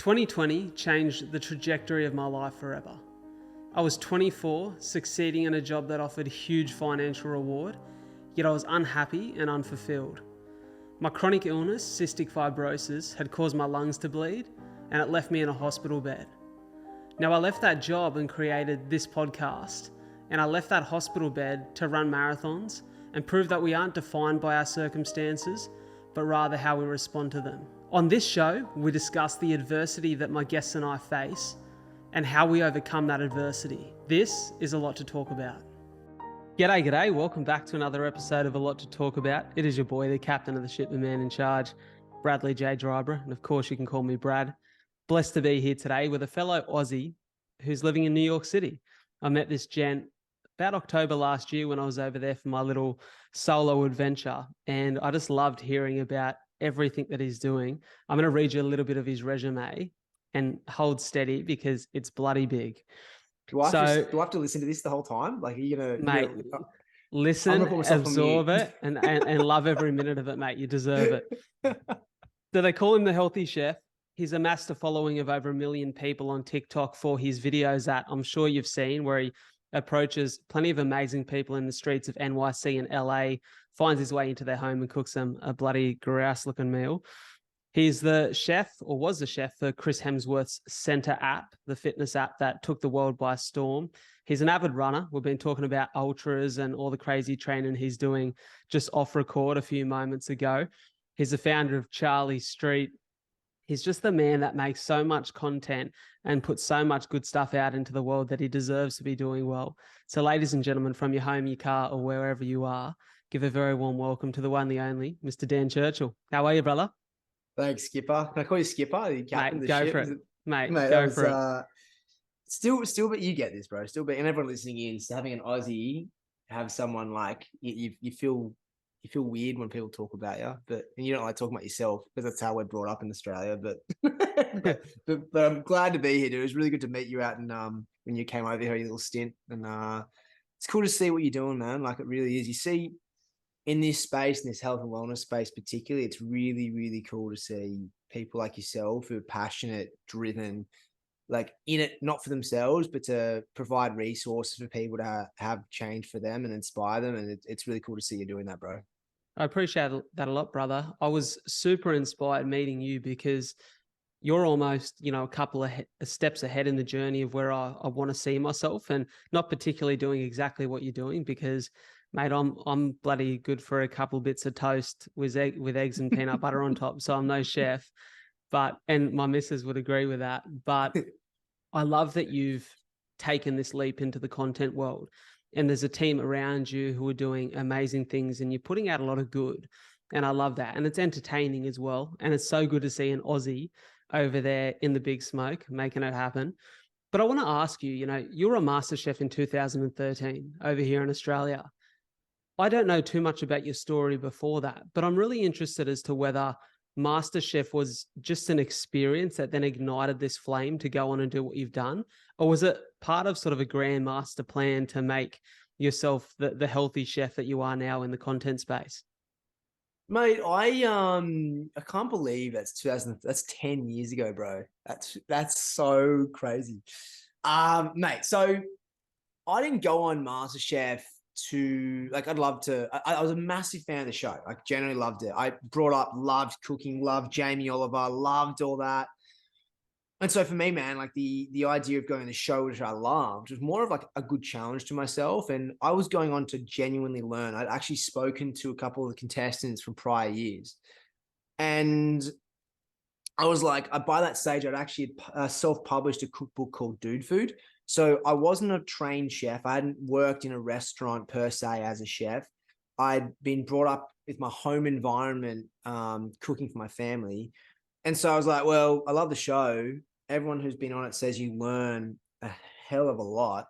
2020 changed the trajectory of my life forever. I was 24, succeeding in a job that offered huge financial reward, yet I was unhappy and unfulfilled. My chronic illness, cystic fibrosis, had caused my lungs to bleed, and it left me in a hospital bed. Now, I left that job and created this podcast, and I left that hospital bed to run marathons and prove that we aren't defined by our circumstances, but rather how we respond to them. On this show, we discuss the adversity that my guests and I face and how we overcome that adversity. This is a lot to talk about. G'day. Welcome back to another episode of A Lot to Talk About. It is your boy, the captain of the ship, the man in charge, Bradley J. Drybra. And of course, you can call me Brad. Blessed to be here today with a fellow Aussie who's living in New York City. I met this gent about October last year when I was over there for my little solo adventure. And I just loved hearing about everything that he's doing. I'm going to read you a little bit of his resume and hold steady because it's bloody big. Do I have to listen to this the whole time? Like, mate, listen, absorb it, and love every minute of it, mate. You deserve it. So they call him the Healthy Chef. He's amassed a following of over 1 million people on TikTok for his videos that I'm sure you've seen, where he approaches plenty of amazing people in the streets of NYC and LA, finds his way into their home and cooks them a bloody grouse-looking meal. He's the chef, or was the chef, for Chris Hemsworth's Center app, the fitness app that took the world by storm. He's an avid runner. We've been talking about ultras and all the crazy training he's doing just off record a few moments ago. He's the founder of Charlie Street. He's just the man that makes so much content and puts so much good stuff out into the world that he deserves to be doing well. So ladies and gentlemen, from your home, your car, or wherever you are, give a very warm welcome to the one, the only, Mr. Dan Churchill. How are you, brother? Thanks, Skipper. Can I call you Skipper? The captain Mate, of the go ship? for it. Mate, Mate, go for it. Still, but you get this, bro. Still, but and everyone listening is having an Aussie have someone like you feel weird when people talk about you, and you don't like talking about yourself because that's how we're brought up in Australia. But but I'm glad to be here, dude. It was really good to meet you out and when you came over here, your little stint, and it's cool to see what you're doing, man. Like, it really is. You see, in this space, in this health and wellness space particularly, it's really, really cool to see people like yourself who are passionate, driven, like in it, not for themselves, but to provide resources for people to have change for them and inspire them. And it's really cool to see you doing that, bro. I appreciate that a lot, brother. I was super inspired meeting you because you're almost, a couple of steps ahead in the journey of where I want to see myself, and not particularly doing exactly what you're doing because, mate, I'm bloody good for a couple bits of toast with eggs and peanut butter on top. So I'm no chef, and my missus would agree with that. But I love that you've taken this leap into the content world, and there's a team around you who are doing amazing things, and you're putting out a lot of good. And I love that. And it's entertaining as well. And it's so good to see an Aussie over there in the big smoke, making it happen. But I want to ask you, you were a master chef in 2013 over here in Australia. I don't know too much about your story before that, but I'm really interested as to whether MasterChef was just an experience that then ignited this flame to go on and do what you've done, or was it part of sort of a grand master plan to make yourself the healthy chef that you are now in the content space? Mate, I can't believe that's 2000. That's 10 years ago, bro. That's so crazy. Mate, so I didn't go on MasterChef I'd love to. I was a massive fan of the show. I generally loved it. I brought up, loved cooking, loved Jamie Oliver, loved all that. And so for me, man, like the idea of going to the show, which I loved, was more of like a good challenge to myself. And I was going on to genuinely learn. I'd actually spoken to a couple of the contestants from prior years. And I was like, by that stage, I'd actually self-published a cookbook called Dude Food. So I wasn't a trained chef. I hadn't worked in a restaurant per se as a chef. I'd been brought up with my home environment, cooking for my family. And so I was like, well, I love the show. Everyone who's been on it says you learn a hell of a lot.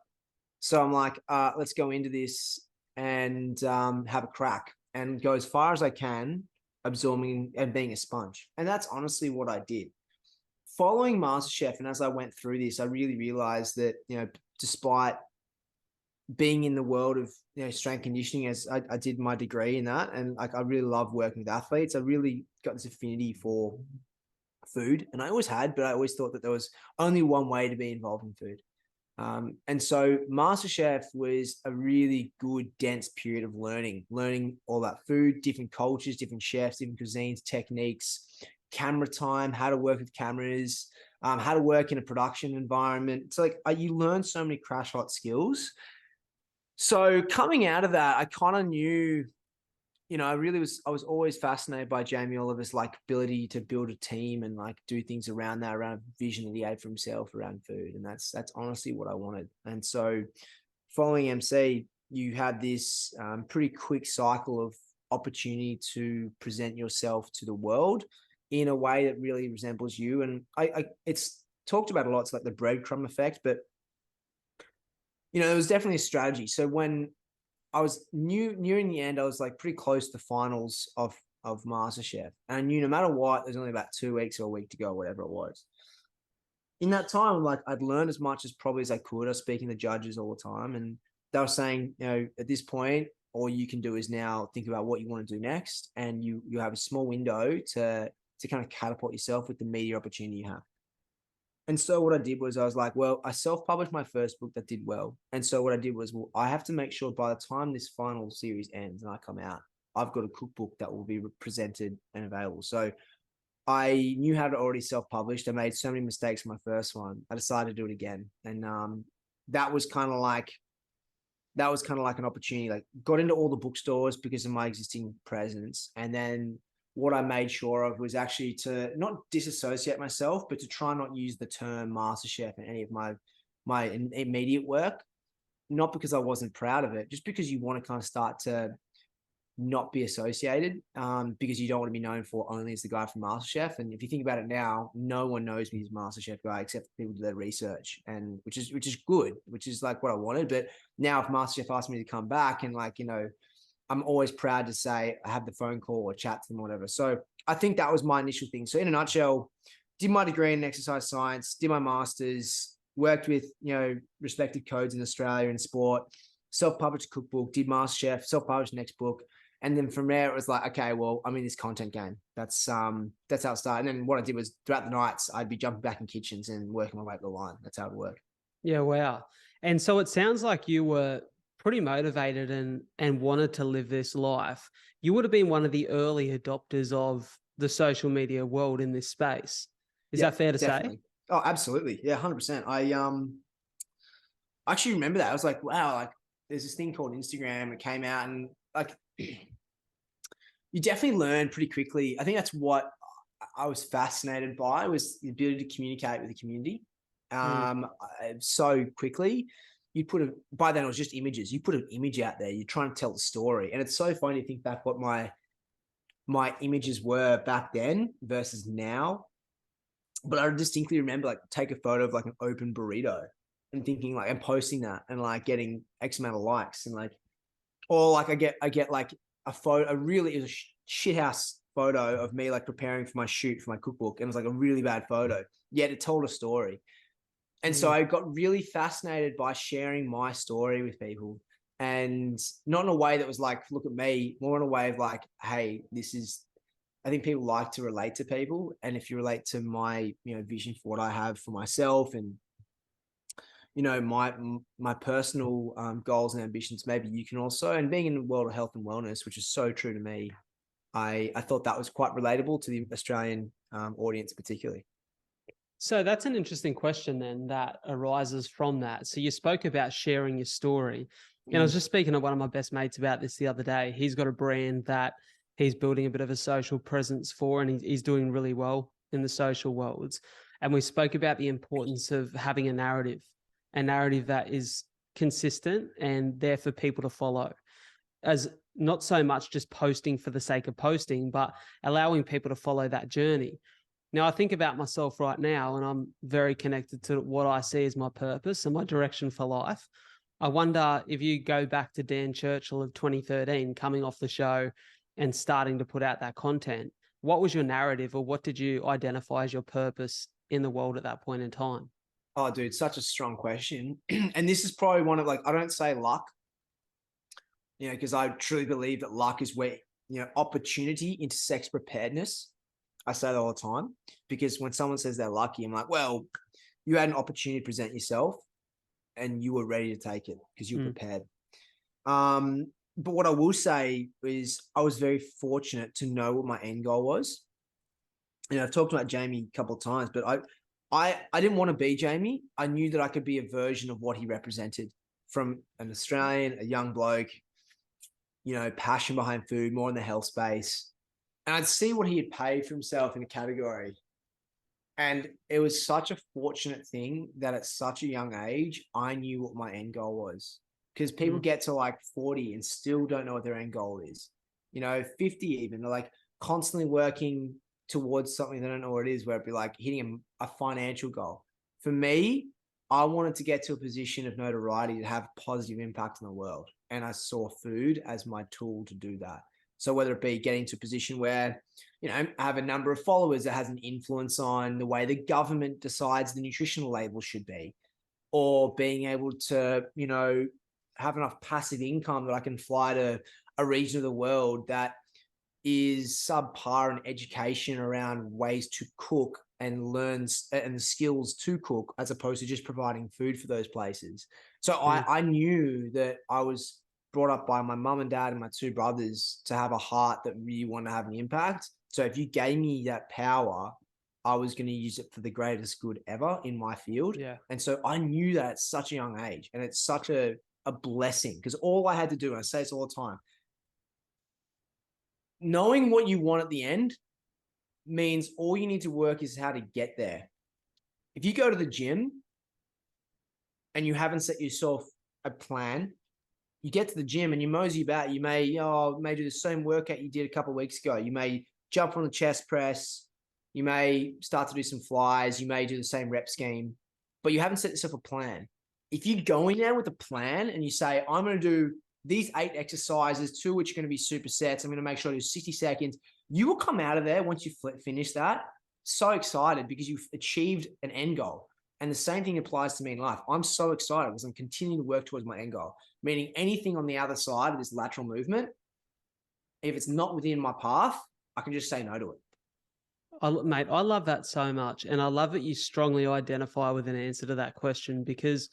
So I'm like, let's go into this and have a crack and go as far as I can, absorbing and being a sponge. And that's honestly what I did. Following MasterChef, and as I went through this, I really realized that, despite being in the world of, strength conditioning, as I did my degree in that, and like I really love working with athletes, I really got this affinity for food, and I always had, but I always thought that there was only one way to be involved in food. And so MasterChef was a really good, dense period of learning all about food, different cultures, different chefs, different cuisines, techniques, camera time, how to work with cameras, how to work in a production environment. It's like you learn so many crash hot skills. So coming out of that, I kind of knew, I was always fascinated by Jamie Oliver's like ability to build a team and like do things around that, around vision that he had for himself around food. And that's honestly what I wanted. And so following MC, you had this pretty quick cycle of opportunity to present yourself to the world in a way that really resembles you. And it's talked about a lot. It's like the breadcrumb effect, but it was definitely a strategy. So when I was nearing the end, I was like pretty close to the finals of MasterChef. And I knew no matter what, there's only about 2 weeks or a week to go, whatever it was. In that time, like I'd learned as much as probably as I could. I was speaking to judges all the time, and they were saying, at this point, all you can do is now think about what you want to do next. And you have a small window to kind of catapult yourself with the media opportunity you have. And so what I did was I was like, well, I self-published my first book that did well. And so what I did was, well, I have to make sure by the time this final series ends and I come out, I've got a cookbook that will be presented and available. So I knew how to already self-publish. I made so many mistakes in my first one. I decided to do it again. And that was kind of like an opportunity, like got into all the bookstores because of my existing presence. And then what I made sure of was actually to not disassociate myself, but to try not use the term MasterChef in any of my immediate work. Not because I wasn't proud of it, just because you want to kind of start to not be associated, because you don't want to be known for only as the guy from MasterChef. And if you think about it now, no one knows me as MasterChef guy except people do their research, and which is good, which is like what I wanted. But now if MasterChef asked me to come back, and I'm always proud to say I have the phone call or chat to them or whatever. So I think that was my initial thing. So in a nutshell, did my degree in exercise science, did my master's, worked with, respected codes in Australia in sport, self-published a cookbook, did MasterChef, self-published next book. And then from there, it was like, okay, well, I'm in this content game. That's how it started. And then what I did was throughout the nights, I'd be jumping back in kitchens and working my way up the line. That's how it worked. Yeah, wow. And so it sounds like you were pretty motivated and wanted to live this life. You would have been one of the early adopters of the social media world in this space. Is that fair to say? Oh, absolutely. Yeah, 100%. I actually remember that. I was like, wow, like there's this thing called Instagram. It came out, and like you definitely learn pretty quickly. I think that's what I was fascinated by, was the ability to communicate with the community so quickly. By then it was just images. You put an image out there, you're trying to tell the story. And it's so funny to think back what my images were back then versus now. But I distinctly remember like take a photo of like an open burrito and thinking like, and posting that and like getting X amount of likes, and like, or like I get like a photo, it was a shithouse photo of me like preparing for my shoot for my cookbook. And it was like a really bad photo, yet it told a story. And so I got really fascinated by sharing my story with people, and not in a way that was like, look at me, more in a way of like, hey, I think people like to relate to people. And if you relate to my, vision for what I have for myself and, my personal goals and ambitions, maybe you can also, and being in the world of health and wellness, which is so true to me, I thought that was quite relatable to the Australian audience particularly. So that's an interesting question then that arises from that. So you spoke about sharing your story. And I was just speaking to one of my best mates about this the other day. He's got a brand that he's building a bit of a social presence for, and he's doing really well in the social worlds. And we spoke about the importance of having a narrative that is consistent and there for people to follow, as not so much just posting for the sake of posting, but allowing people to follow that journey. Now, I think about myself right now, and I'm very connected to what I see as my purpose and my direction for life. I wonder if you go back to Dan Churchill of 2013, coming off the show and starting to put out that content, what was your narrative, or what did you identify as your purpose in the world at that point in time? Oh, dude, such a strong question. And this is probably one of, like, I don't say luck, because I truly believe that luck is where, opportunity intersects preparedness. I say that all the time because when someone says they're lucky, I'm like, well, you had an opportunity to present yourself and you were ready to take it because you were prepared. But what I will say is I was very fortunate to know what my end goal was. And I've talked about Jamie a couple of times, but I didn't want to be Jamie. I knew that I could be a version of what he represented from an Australian, a young bloke, passion behind food, more in the health space. And I'd see what he had paid for himself in a category. And it was such a fortunate thing that at such a young age, I knew what my end goal was. Because people get to like 40 and still don't know what their end goal is. 50 even. They're like constantly working towards something they don't know what it is, where it'd be like hitting a financial goal. For me, I wanted to get to a position of notoriety to have positive impact on the world. And I saw food as my tool to do that. So whether it be getting to a position where, I have a number of followers that has an influence on the way the government decides the nutritional label should be, or being able to, have enough passive income that I can fly to a region of the world that is subpar in education around ways to cook and learn and the skills to cook, as opposed to just providing food for those places. So I knew that I was brought up by my mum and dad and my two brothers to have a heart that really wanted to have an impact. So if you gave me that power, I was going to use it for the greatest good ever in my field. Yeah. And so I knew that at such a young age, and it's such a blessing, because all I had to do, and I say this all the time, knowing what you want at the end means all you need to work is how to get there. If you go to the gym and you haven't set yourself a plan, you get to the gym and you mosey about, you may do the same workout you did a couple of weeks ago. You may jump on the chest press. You may start to do some flies. You may do the same rep scheme, but you haven't set yourself a plan. If you go in there with a plan and you say, I'm going to do these 8 exercises, 2 which are going to be supersets, I'm going to make sure I do 60 seconds. You will come out of there once you finish that so excited because you've achieved an end goal. And the same thing applies to me in life. I'm so excited because I'm continuing to work towards my end goal, meaning anything on the other side of this lateral movement, if it's not within my path, I can just say no to it. Mate, I love that so much. And I love that you strongly identify with an answer to that question, because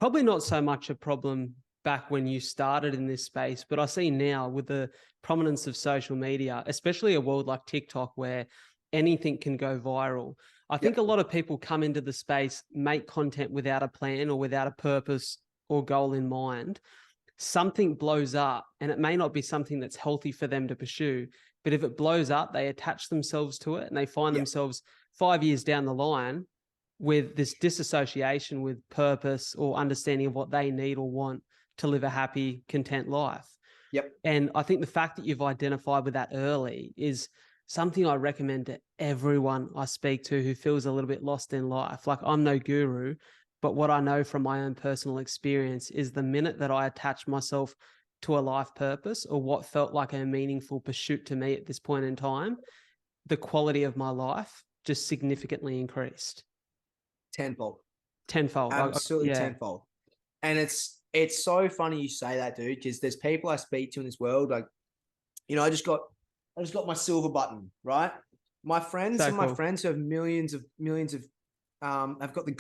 probably not so much a problem back when you started in this space, but I see now with the prominence of social media, especially a world like TikTok where anything can go viral. I think a lot of people come into the space, make content without a plan or without a purpose or goal in mind. Something blows up, and it may not be something that's healthy for them to pursue, but if it blows up, they attach themselves to it and they find themselves 5 years down the line with this disassociation with purpose or understanding of what they need or want to live a happy, content life. And I think the fact that you've identified with that early is something I recommend to everyone I speak to who feels a little bit lost in life. Like, I'm no guru, but what I know from my own personal experience is the minute that I attached myself to a life purpose or what felt like a meaningful pursuit to me at this point in time, the quality of my life just significantly increased. Tenfold. Absolutely tenfold. And it's so funny you say that, dude, because there's people I speak to in this world, like, I just got my silver button, right? My friends, some of my friends who have millions of have got the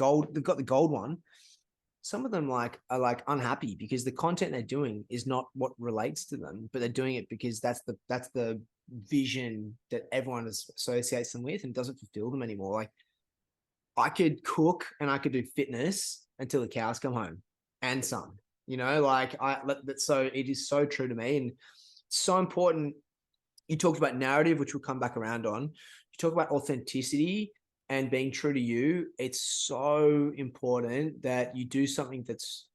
gold one. Some of them are like unhappy because the content they're doing is not what relates to them, but they're doing it because that's the vision that everyone associates them with and doesn't fulfill them anymore. Like, I could cook and I could do fitness until the cows come home and some, so it is so true to me and so important. You talked about narrative, which we'll come back around on. You talk about authenticity and being true to you. It's so important that you do something that's,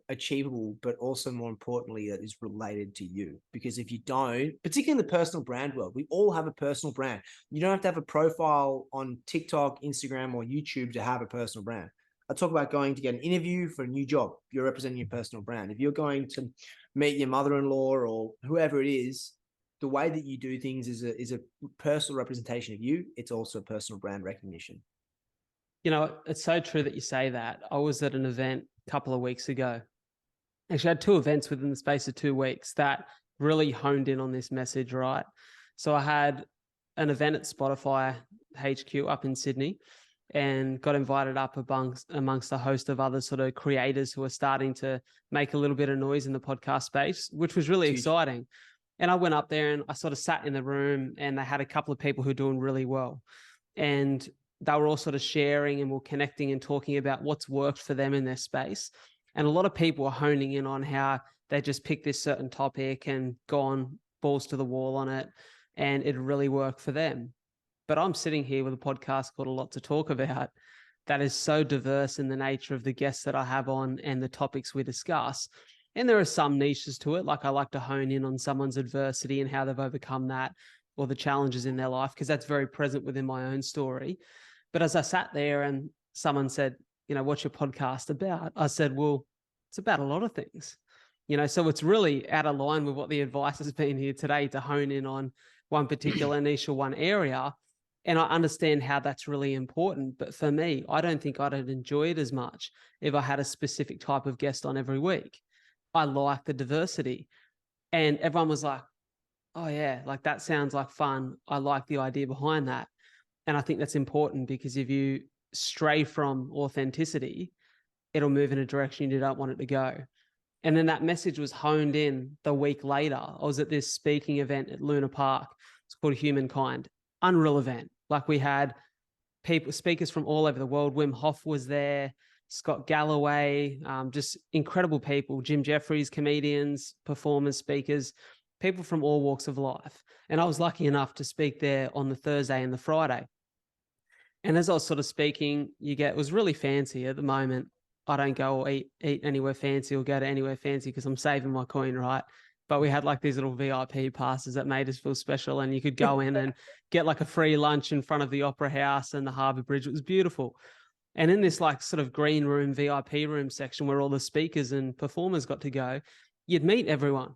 achievable, but also more importantly, that is related to you. Because if you don't, particularly in the personal brand world, we all have a personal brand. You don't have to have a profile on TikTok, Instagram, or YouTube to have a personal brand. I talk about going to get an interview for a new job. You're representing your personal brand. If you're going to meet your mother-in-law or whoever it is, the way that you do things is a personal representation of you. It's also a personal brand recognition. It's so true that you say that. I was at an event a couple of weeks ago. Actually, I had 2 events within the space of 2 weeks that really honed in on this message, right? So I had an event at Spotify HQ up in Sydney, and got invited up amongst a host of other sort of creators who are starting to make a little bit of noise in the podcast space, which was really Huge. exciting. And I went up there and I sort of sat in the room, and they had a couple of people who were doing really well. And they were all sort of sharing and were connecting and talking about what's worked for them in their space. And a lot of people were honing in on how they just picked this certain topic and gone balls to the wall on it, and it really worked for them. But I'm sitting here with a podcast called A Lot to Talk About that is so diverse in the nature of the guests that I have on and the topics we discuss. And there are some niches to it. Like I like to hone in on someone's adversity and how they've overcome that, or the challenges in their life, because that's very present within my own story. But as I sat there and someone said, what's your podcast about? I said, well, it's about a lot of things. So it's really out of line with what the advice has been here today, to hone in on one particular niche or one area. And I understand how that's really important. But for me, I don't think I'd enjoy it as much if I had a specific type of guest on every week. I like the diversity. And everyone was like, oh yeah, like that sounds like fun. I like the idea behind that. And I think that's important, because if you stray from authenticity, it'll move in a direction you don't want it to go. And then that message was honed in the week later. I was at this speaking event at Luna Park. It's called Humankind. Unreal event. Like we had speakers from all over the world. Wim Hof was there, Scott Galloway, just incredible people, Jim Jeffries, comedians, performers, speakers, people from all walks of life. And I was lucky enough to speak there on the Thursday and the Friday. And as I was sort of speaking, it was really fancy at the moment. I don't go or eat anywhere fancy or go to anywhere fancy because I'm saving my coin, right? But we had like these little VIP passes that made us feel special, and you could go in and get like a free lunch in front of the Opera House and the Harbour Bridge. It was beautiful. And in this like sort of green room, VIP room section where all the speakers and performers got to go, you'd meet everyone.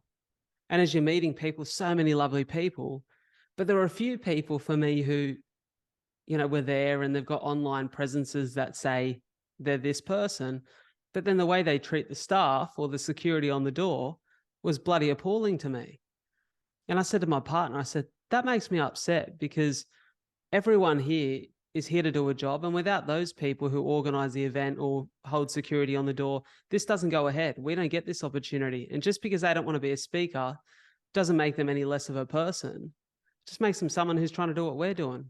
And as you're meeting people, so many lovely people, but there were a few people for me who, were there and they've got online presences that say they're this person, but then the way they treat the staff or the security on the door was bloody appalling to me. And I said to my partner, I said, that makes me upset, because everyone here is here to do a job. And without those people who organize the event or hold security on the door, this doesn't go ahead. We don't get this opportunity. And just because they don't want to be a speaker doesn't make them any less of a person. It just makes them someone who's trying to do what we're doing.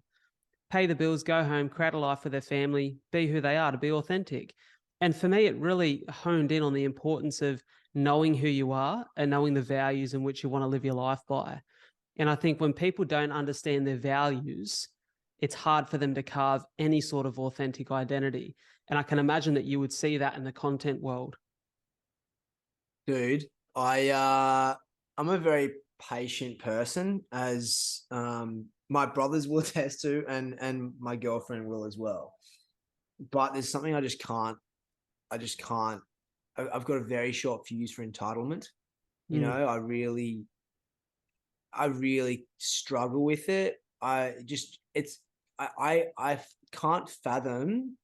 Pay the bills, go home, create a life for their family, be who they are, to be authentic. And for me, it really honed in on the importance of knowing who you are and knowing the values in which you want to live your life by. And I think when people don't understand their values, it's hard for them to carve any sort of authentic identity. And I can imagine that you would see that in the content world. Dude, I'm a very patient person, as my brothers will attest to, and my girlfriend will as well. But there's something I just can't. I've got a very short fuse for entitlement. I really struggle with it. I can't fathom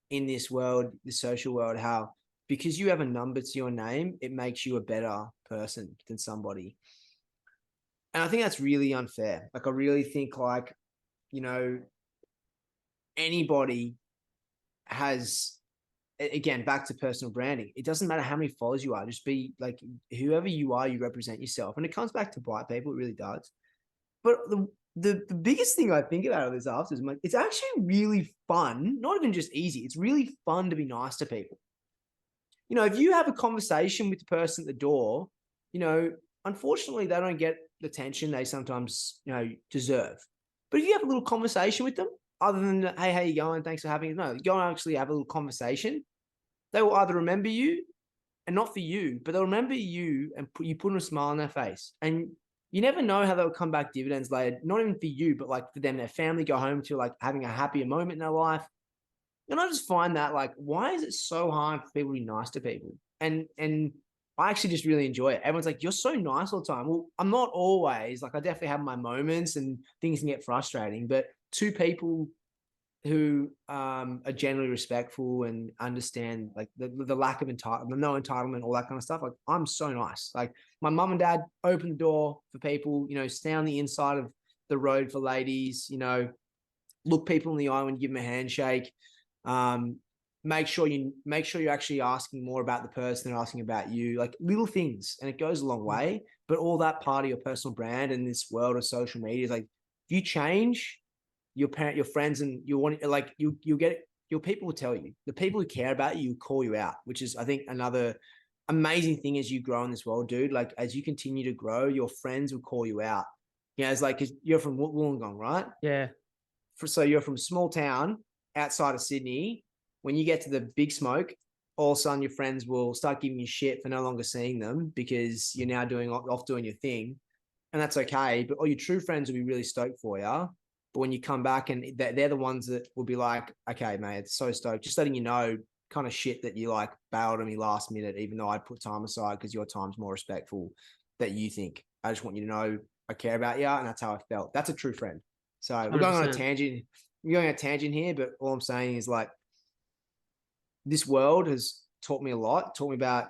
in this world, the social world, how because you have a number to your name, it makes you a better person than somebody. And I think that's really unfair. Like, I really think anybody has, again, back to personal branding. It doesn't matter how many followers you are. Just be like, whoever you are, you represent yourself. And it comes back to white people. It really does. But the biggest thing I think about this after is like, it's actually really fun, not even just easy. It's really fun to be nice to people. If you have a conversation with the person at the door, unfortunately, they don't get the attention they sometimes, deserve. But if you have a little conversation with them, other than, hey, how you going? Thanks for having me. No, go and actually have a little conversation. They will either remember you, and not for you, but they'll remember you and you put a smile on their face. And you never know how they'll come back dividends later, not even for you, but like for them, their family, go home to like having a happier moment in their life. And I just find that, like, why is it so hard for people to be nice to people? And I actually just really enjoy it. Everyone's like, you're so nice all the time. Well, I'm not always. Like, I definitely have my moments and things can get frustrating, but two people who are generally respectful and understand like the lack of entitlement, no entitlement, all that kind of stuff. Like, I'm so nice. Like, my mum and dad open the door for people, stay on the inside of the road for ladies, look people in the eye when you give them a handshake. Make sure you're actually asking more about the person than asking about you, like little things, and it goes a long way. But all that part of your personal brand in this world of social media is like, if you change, your friends, and you want like you'll get your people will tell you. The people who care about you will call you out, which is I think another amazing thing as you grow in this world, dude. Like as you continue to grow, your friends will call you out. It's like, 'cause you're from Wollongong, right? Yeah. So you're from a small town outside of Sydney. When you get to the big smoke, all of a sudden your friends will start giving you shit for no longer seeing them because you're now off doing your thing. And that's okay. But all your true friends will be really stoked for you. But when you come back, and they're the ones that will be like, okay, mate, it's so stoked. Just letting you know kind of shit that you like bailed on me last minute, even though I put time aside because your time's more respectful that you think. I just want you to know I care about you. And that's how I felt. That's a true friend. So we're going on a 100%. tangent. We're going on a tangent here, but all I'm saying is like, this world has taught me a lot, taught me about,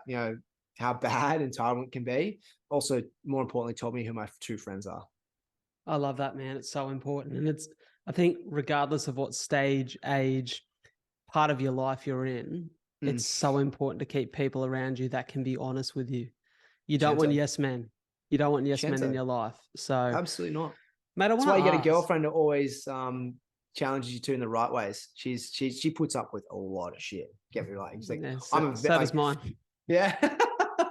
how bad entitlement can be. Also, more importantly, taught me who my true friends are. I love that, man. It's so important. And I think regardless of what stage, age, part of your life you're in, it's so important to keep people around you that can be honest with you. You don't want Shento. yes men. You don't want yes men in Shento. your life. So, Absolutely not. mate, I That's want why to you get a ask. girlfriend that always challenges you to in the right ways. She puts up with a lot of shit. Get me right. She's like, Yeah, I'm a so like, does mine. yeah.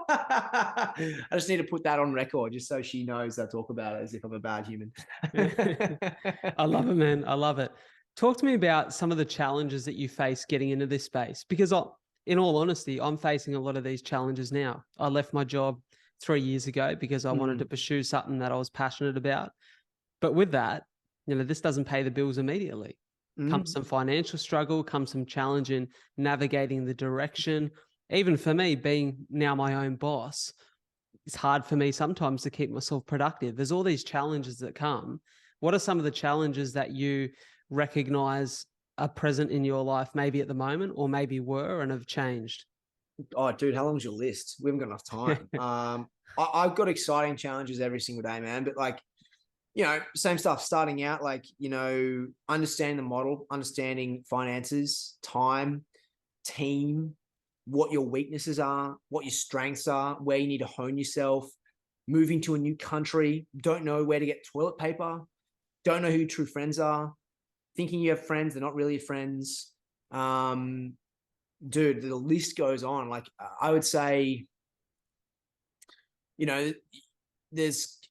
I just need to put that on record just so she knows I talk about it as if I'm a bad human. I love it, man. I love it. Talk to me about some of the challenges that you face getting into this space, because in all honesty, I'm facing a lot of these challenges now. I left my job 3 years ago because I wanted to pursue something that I was passionate about. But with that, this doesn't pay the bills immediately. Comes some financial struggle, comes some challenge in navigating the direction. Even for me, being now my own boss, it's hard for me sometimes to keep myself productive. There's all these challenges that come. What are some of the challenges that you recognize are present in your life, maybe at the moment, or maybe were and have changed? Oh, dude, how long's your list? We haven't got enough time. I've got exciting challenges every single day, man. But like, same stuff. Starting out, like, understanding the model, understanding finances, time, team, what your weaknesses are, what your strengths are, where you need to hone yourself, moving to a new country, don't know where to get toilet paper, don't know who your true friends are, thinking you have friends, they're not really your friends. Dude, the list goes on. Like, I would say,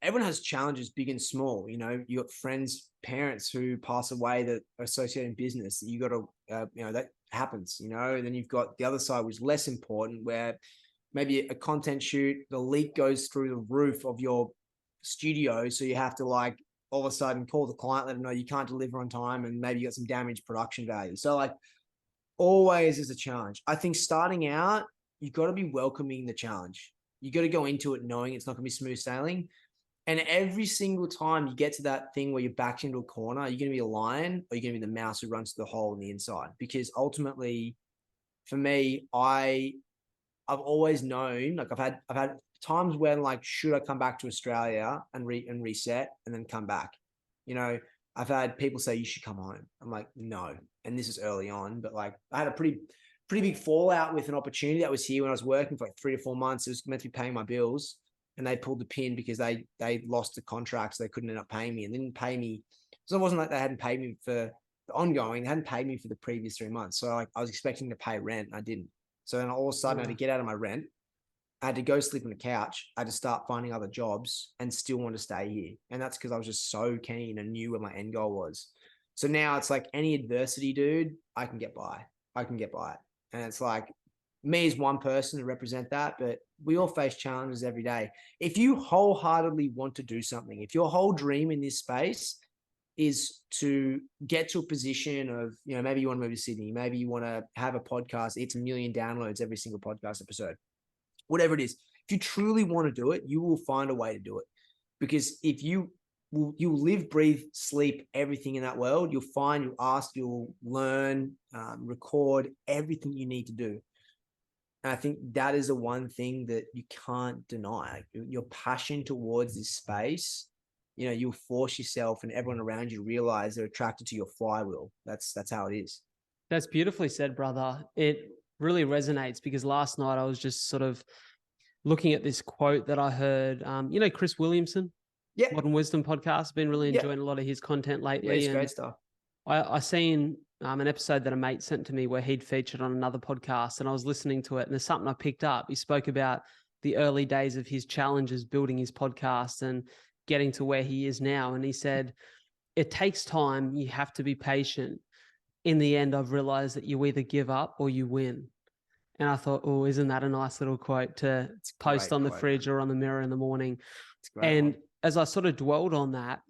everyone has challenges big and small. You got friends, parents who pass away that are associated in business that you got to, that happens, and then you've got the other side, which is less important, where maybe a content shoot, the leak goes through the roof of your studio. So you have to like all of a sudden call the client, let them know you can't deliver on time, and maybe you got some damaged production value. So like always is a challenge. I think starting out, you've got to be welcoming the challenge. You got to go into it knowing it's not going to be smooth sailing. And every single time you get to that thing where you're backed into a corner, are you going to be a lion, or are you going to be the mouse who runs to the hole on the inside? Because ultimately, for me, I've always known, like I've had times when like, should I come back to Australia and reset and then come back? I've had people say you should come home. I'm like, no. And this is early on, but like I had a pretty big fallout with an opportunity that was here when I was working for like 3 to 4 months. It was meant to be paying my bills, and they pulled the pin because they lost the contract, so they couldn't end up paying me, and they didn't pay me. So it wasn't like they hadn't paid me for the ongoing; they hadn't paid me for the previous 3 months. So like I was expecting to pay rent, and I didn't. So then all of a sudden, I had to get out of my rent. I had to go sleep on the couch. I had to start finding other jobs and still want to stay here. And that's because I was just so keen and knew where my end goal was. So now it's like any adversity, dude, I can get by. I can get by it. And it's like me as one person to represent that, but we all face challenges every day. If you wholeheartedly want to do something, if your whole dream in this space is to get to a position of, maybe you want to move to Sydney, maybe you want to have a podcast, it's 1 million downloads every single podcast episode, whatever it is. If you truly want to do it, you will find a way to do it. Because if you live, breathe, sleep everything in that world, you'll find, you'll ask, you'll learn, record everything you need to do. And I think that is the one thing that you can't deny. Your passion towards this space you'll force yourself and everyone around you realize they're attracted to your flywheel. That's how it is. That's beautifully said, brother. It really resonates because last night I was just sort of looking at this quote that I heard. Chris Williamson, Yeah. Modern Wisdom podcast. Been really Yeah. enjoying a lot of his content Yeah, lately. it's And great stuff. I seen an episode that a mate sent to me where he'd featured on another podcast, and I was listening to it, and there's something I picked up. He spoke about the early days of his challenges building his podcast and getting to where he is now. And he said, it takes time. You have to be patient. In the end, I've realized that you either give up or you win. And I thought, oh, isn't that a nice little quote to post on the fridge or on the mirror in the morning? It's a great And one. as I sort of dwelled on that,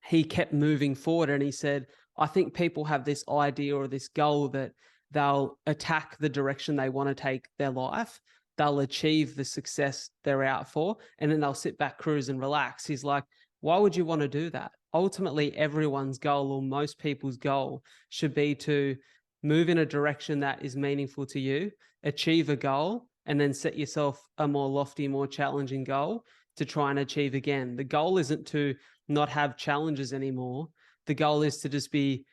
he kept moving forward and he said, I think people have this idea or this goal that they'll attack the direction they want to take their life. They'll achieve the success they're out for, and then they'll sit back, cruise and relax. He's like, why would you want to do that? Ultimately, everyone's goal or most people's goal should be to move in a direction that is meaningful to you, achieve a goal, and then set yourself a more lofty, more challenging goal to try and achieve again. The goal isn't to not have challenges anymore. The goal is to just be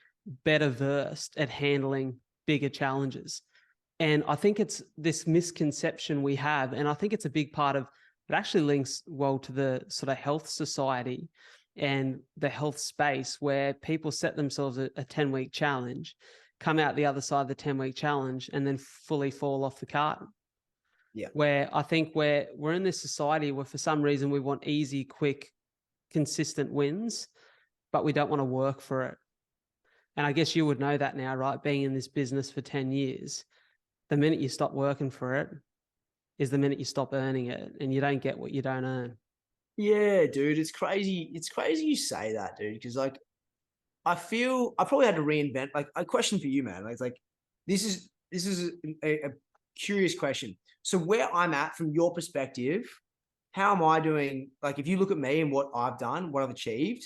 better versed at handling bigger challenges. And I think it's this misconception we have, and I think it's a big part of, it actually links well to the sort of health society and the health space where people set themselves a 10-week challenge, come out the other side of the 10-week challenge, and then fully fall off the carton. Yeah. Where I think we're in this society where for some reason we want easy, quick, consistent wins, but we don't want to work for it. And I guess you would know that now, right? Being in this business for 10 years, the minute you stop working for it is the minute you stop earning it, and you don't get what you don't earn. Yeah, dude, it's crazy. It's crazy you say that, dude, because like I feel I probably had to reinvent. Like a question for you, man. Like this is a curious question. So where I'm at from your perspective, how am I doing? Like if you look at me and what I've done, what I've achieved,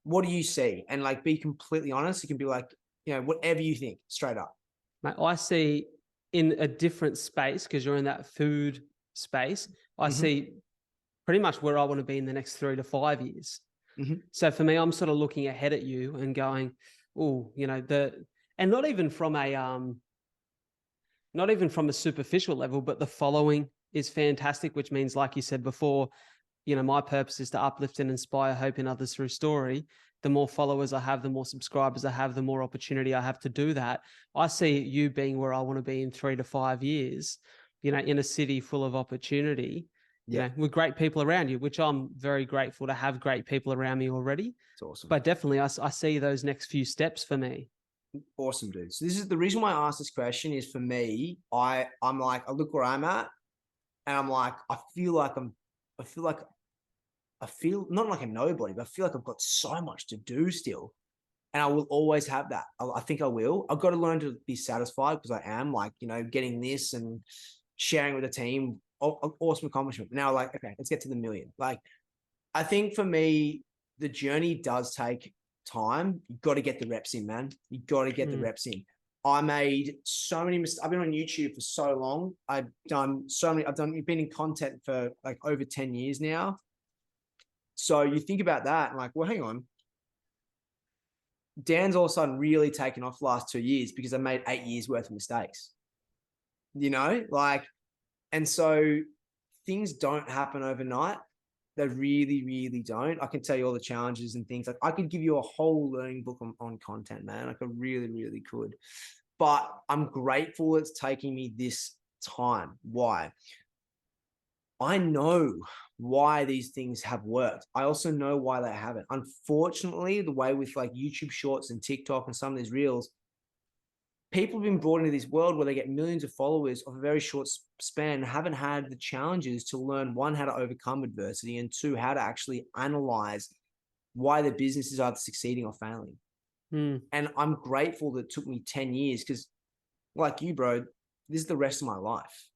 what do you see? And like be completely honest. You can be like, whatever you think, straight up. Mate, I see in a different space, because you're in that food space, I see pretty much where I want to be in the next 3 to 5 years. So for me, I'm sort of looking ahead at you and going, oh, and not even from a superficial level, but the following is fantastic, which means, like you said before, my purpose is to uplift and inspire hope in others through story. The more followers I have, the more subscribers I have, the more opportunity I have to do that. I see you being where I want to be in 3 to 5 years, in a city full of opportunity, with great people around you, which I'm very grateful to have great people around me already. It's awesome. But definitely I see those next few steps for me. Awesome, dude. So this is the reason why I asked this question is for me, I'm like, I look where I'm at and I'm like, I feel not like a nobody, but I feel like I've got so much to do still. And I will always have that. I think I will. I've got to learn to be satisfied because I am like, getting this and sharing with the team. Awesome accomplishment. Now, like, okay, let's get to the million. Like, I think for me, the journey does take time. You've got to get the reps in, man. You've got to get the reps in. I made so many mistakes. I've been on YouTube for so long. You've been in content for like over 10 years now. So you think about that and like, well, hang on. Dan's all of a sudden really taken off the last 2 years because I made 8 years worth of mistakes, and so things don't happen overnight. They really, really don't. I can tell you all the challenges and things. Like I could give you a whole learning book on content, man. Like I really, really could. But I'm grateful it's taking me this time. Why? I know why these things have worked. I also know why they haven't. Unfortunately, the way with like YouTube shorts and TikTok and some of these reels, people have been brought into this world where they get millions of followers of a very short span, haven't had the challenges to learn, one, how to overcome adversity, and two, how to actually analyze why the business is either succeeding or failing. And I'm grateful that it took me 10 years because like you, bro, this is the rest of my life.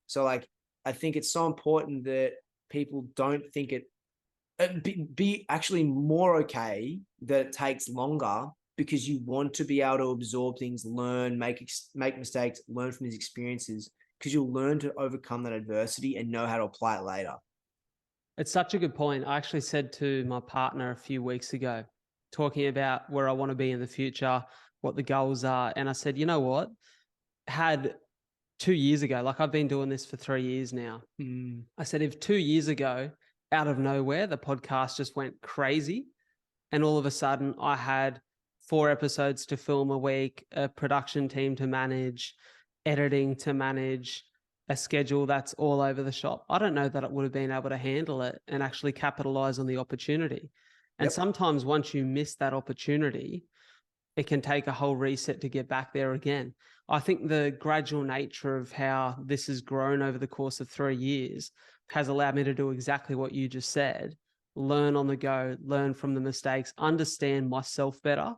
So like, I think it's so important that people don't think be actually more okay that it takes longer because you want to be able to absorb things, learn, make mistakes, learn from these experiences because you'll learn to overcome that adversity and know how to apply it later. It's such a good point. I actually said to my partner a few weeks ago, talking about where I want to be in the future, what the goals are. And I said, you know what? Had 2 years ago, like I've been doing this for 3 years now. Mm, I said, if 2 years ago, out of nowhere, the podcast just went crazy, and all of a sudden I had 4 episodes to film a week, a production team to manage, editing to manage, a schedule that's all over the shop, I don't know that it would have been able to handle it and actually capitalize on the opportunity. And yep. sometimes once you miss that opportunity, it can take a whole reset to get back there again. I think the gradual nature of how this has grown over the course of 3 years has allowed me to do exactly what you just said: learn on the go, learn from the mistakes, understand myself better,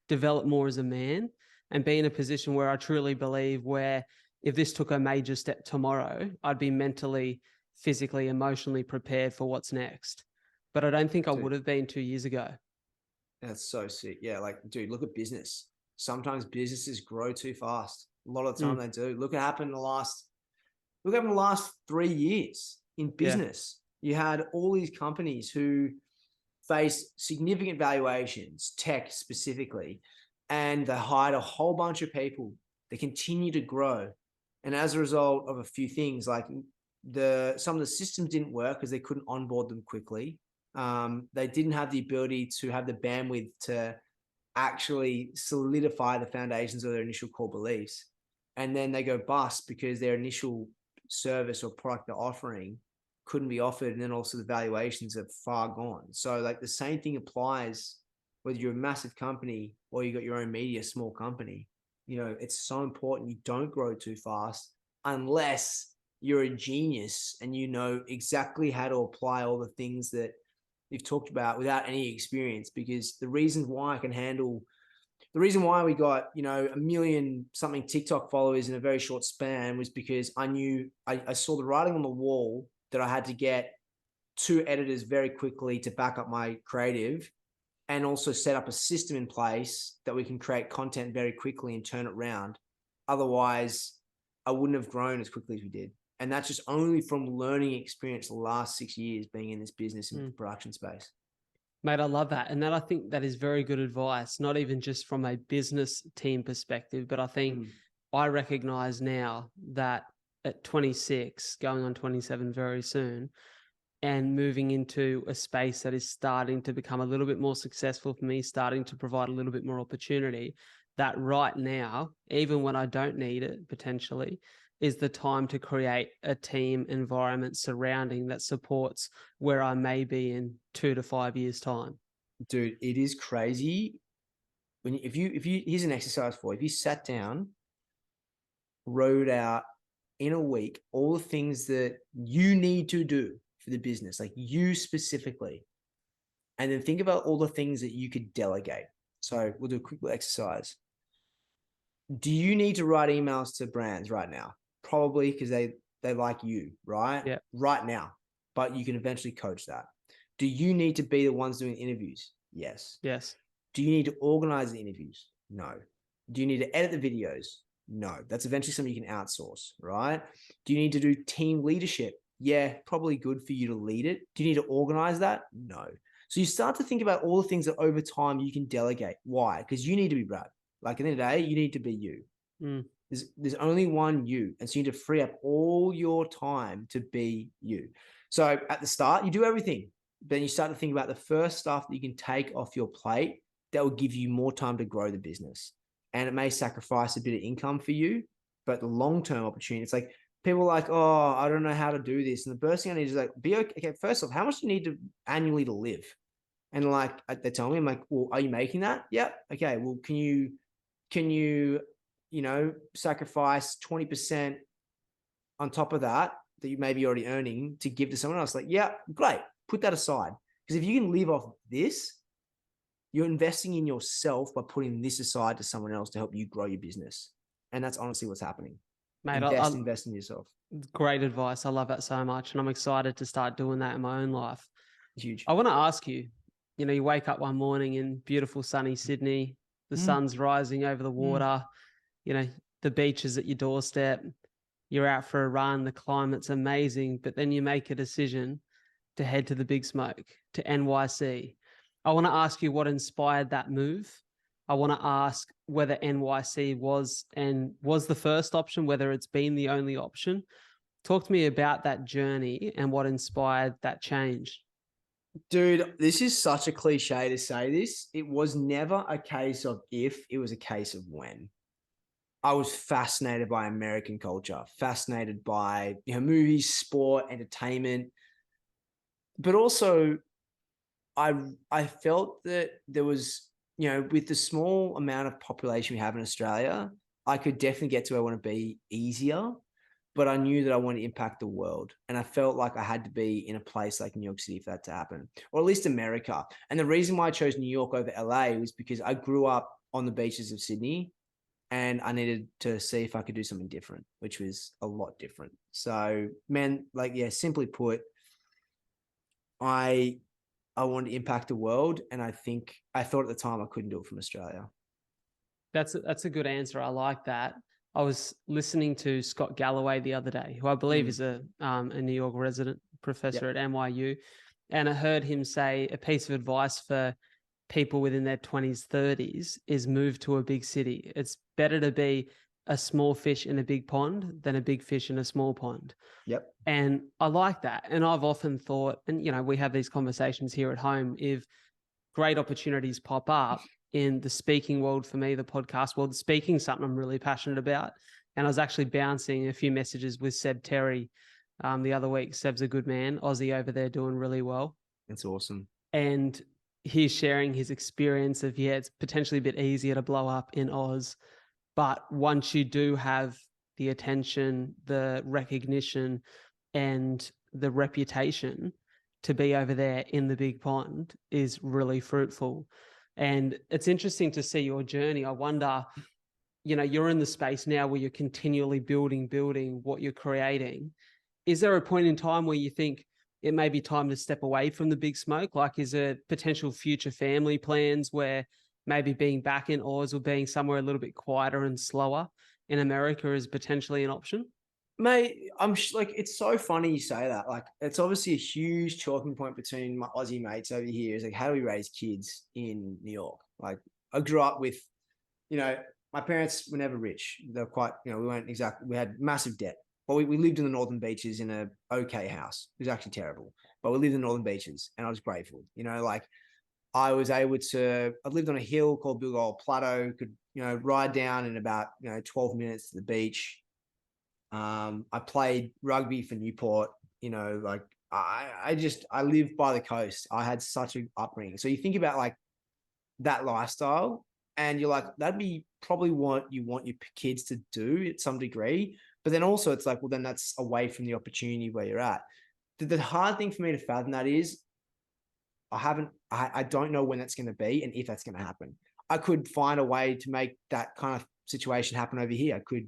develop more as a man, and be in a position where I truly believe where if this took a major step tomorrow, I'd be mentally, physically, emotionally prepared for what's next. But I don't think I Dude, would have been 2 years ago. that's so sick. Yeah, like, dude, look at business. Sometimes businesses grow too fast. A lot of the time Mm, they do. Look what happened in the last 3 years in yeah. business. You had all these companies who face significant valuations, tech specifically, and they hired a whole bunch of people. They continue to grow. And as a result of a few things, like some of the systems didn't work because they couldn't onboard them quickly. They didn't have the ability to have the bandwidth to actually solidify the foundations of their initial core beliefs. And then they go bust because their initial service or product they're offering couldn't be offered. And then also the valuations are far gone. So like the same thing applies whether you're a massive company or you got your own media, small company. You know, it's so important you don't grow too fast unless you're a genius and you know exactly how to apply all the things that you've talked about without any experience. Because the reason why we got, you know, 1 million something TikTok followers in a very short span was because I saw the writing on the wall that I had to get 2 editors very quickly to back up my creative, and also set up a system in place that we can create content very quickly and turn it around. Otherwise, I wouldn't have grown as quickly as we did. And that's just only from learning experience the last 6 years being in this business in the Mm. production space. Mate, I love that. And I think that is very good advice, not even just from a business team perspective, but I think Mm. I recognize now that at 26, going on 27 very soon, and moving into a space that is starting to become a little bit more successful for me, starting to provide a little bit more opportunity, that right now, even when I don't need it potentially, is the time to create a team environment surrounding that supports where I may be in 2 to 5 years' time. Dude, it is crazy. If you here's an exercise for you. If you sat down, wrote out in a week all the things that you need to do for the business, like you specifically, and then think about all the things that you could delegate. So we'll do a quick exercise. Do you need to write emails to brands right now? Probably, because they like you, right? Yeah. Right now. But you can eventually coach that. Do you need to be the ones doing interviews? Yes. Yes. Do you need to organize the interviews? No. Do you need to edit the videos? No. That's eventually something you can outsource, right? Do you need to do team leadership? Yeah, probably good for you to lead it. Do you need to organize that? No. So you start to think about all the things that over time you can delegate. Why? Because you need to be Brad. Like at the end of the day, you need to be you. Mm. There's only one you. And so you need to free up all your time to be you. So at the start, you do everything. Then you start to think about the first stuff that you can take off your plate that will give you more time to grow the business. And it may sacrifice a bit of income for you, but the long-term opportunity, it's like people are like, oh, I don't know how to do this. And the first thing I need is like, be okay. Okay, first off, how much do you need to annually to live? And like they tell me, I'm like, well, are you making that? Yep. Okay. Well, can you, sacrifice 20% on top of that you may be already earning to give to someone else? Like, yeah, great. Put that aside. Because if you can live off this, you're investing in yourself by putting this aside to someone else to help you grow your business. And that's honestly what's happening. Mate, Invest in yourself. great advice. I love that so much. And I'm excited to start doing that in my own life. Huge. I want to ask you, you wake up one morning in beautiful sunny Sydney, the Mm, sun's rising over the mm. water, you know, the beach is at your doorstep, you're out for a run, the climate's amazing, but then you make a decision to head to the big smoke, to NYC. I want to ask you what inspired that move. I want to ask whether NYC was the first option, whether it's been the only option. Talk to me about that journey and what inspired that change. Dude, this is such a cliche to say this. It was never a case of if, it was a case of when. I was fascinated by American culture, fascinated by movies, sport, entertainment, but also I felt that there was, with the small amount of population we have in Australia, I could definitely get to where I want to be easier, but I knew that I wanted to impact the world. And I felt like I had to be in a place like New York City for that to happen, or at least America. And the reason why I chose New York over LA was because I grew up on the beaches of Sydney and I needed to see if I could do something different, which was a lot different. So, man, simply put, I wanted to impact the world, and I thought at the time I couldn't do it from Australia. That's a good answer. I like that. I was listening to Scott Galloway the other day, who I believe is a New York resident professor at NYU, and I heard him say a piece of advice for people within their 20s, 30s is move to a big city. It's better to be a small fish in a big pond than a big fish in a small pond. Yep. And I like that. And I've often thought, and we have these conversations here at home, if great opportunities pop up in the speaking world, for me, the podcast world, speaking something I'm really passionate about. And I was actually bouncing a few messages with Seb Terry the other week. Seb's a good man, Aussie over there doing really well. That's awesome. And he's sharing his experience of, it's potentially a bit easier to blow up in Oz. But once you do have the attention, the recognition, and the reputation, to be over there in the big pond is really fruitful. And it's interesting to see your journey. I wonder, you're in the space now where you're continually building what you're creating. Is there a point in time where you think it may be time to step away from the big smoke? Like, is there potential future family plans where maybe being back in Oz or being somewhere a little bit quieter and slower in America is potentially an option? Mate, it's so funny you say that. Like, it's obviously a huge talking point between my Aussie mates over here. Is like, how do we raise kids in New York? Like, I grew up with, my parents were never rich. They're quite, we had massive debt. But we lived in the Northern Beaches in a okay house. It was actually terrible, but we lived in the Northern Beaches, and I was grateful. I was able to. I lived on a hill called Big Old Plateau. Could ride down in about 12 minutes to the beach. I played rugby for Newport. I lived by the coast. I had such an upbringing. So you think about like that lifestyle, and you're like, that'd be probably what you want your kids to do at some degree. But then also it's like, well, then that's away from the opportunity where you're at. The hard thing for me to fathom that is I don't know when that's going to be and if that's going to happen. I could find a way to make that kind of situation happen over here. I could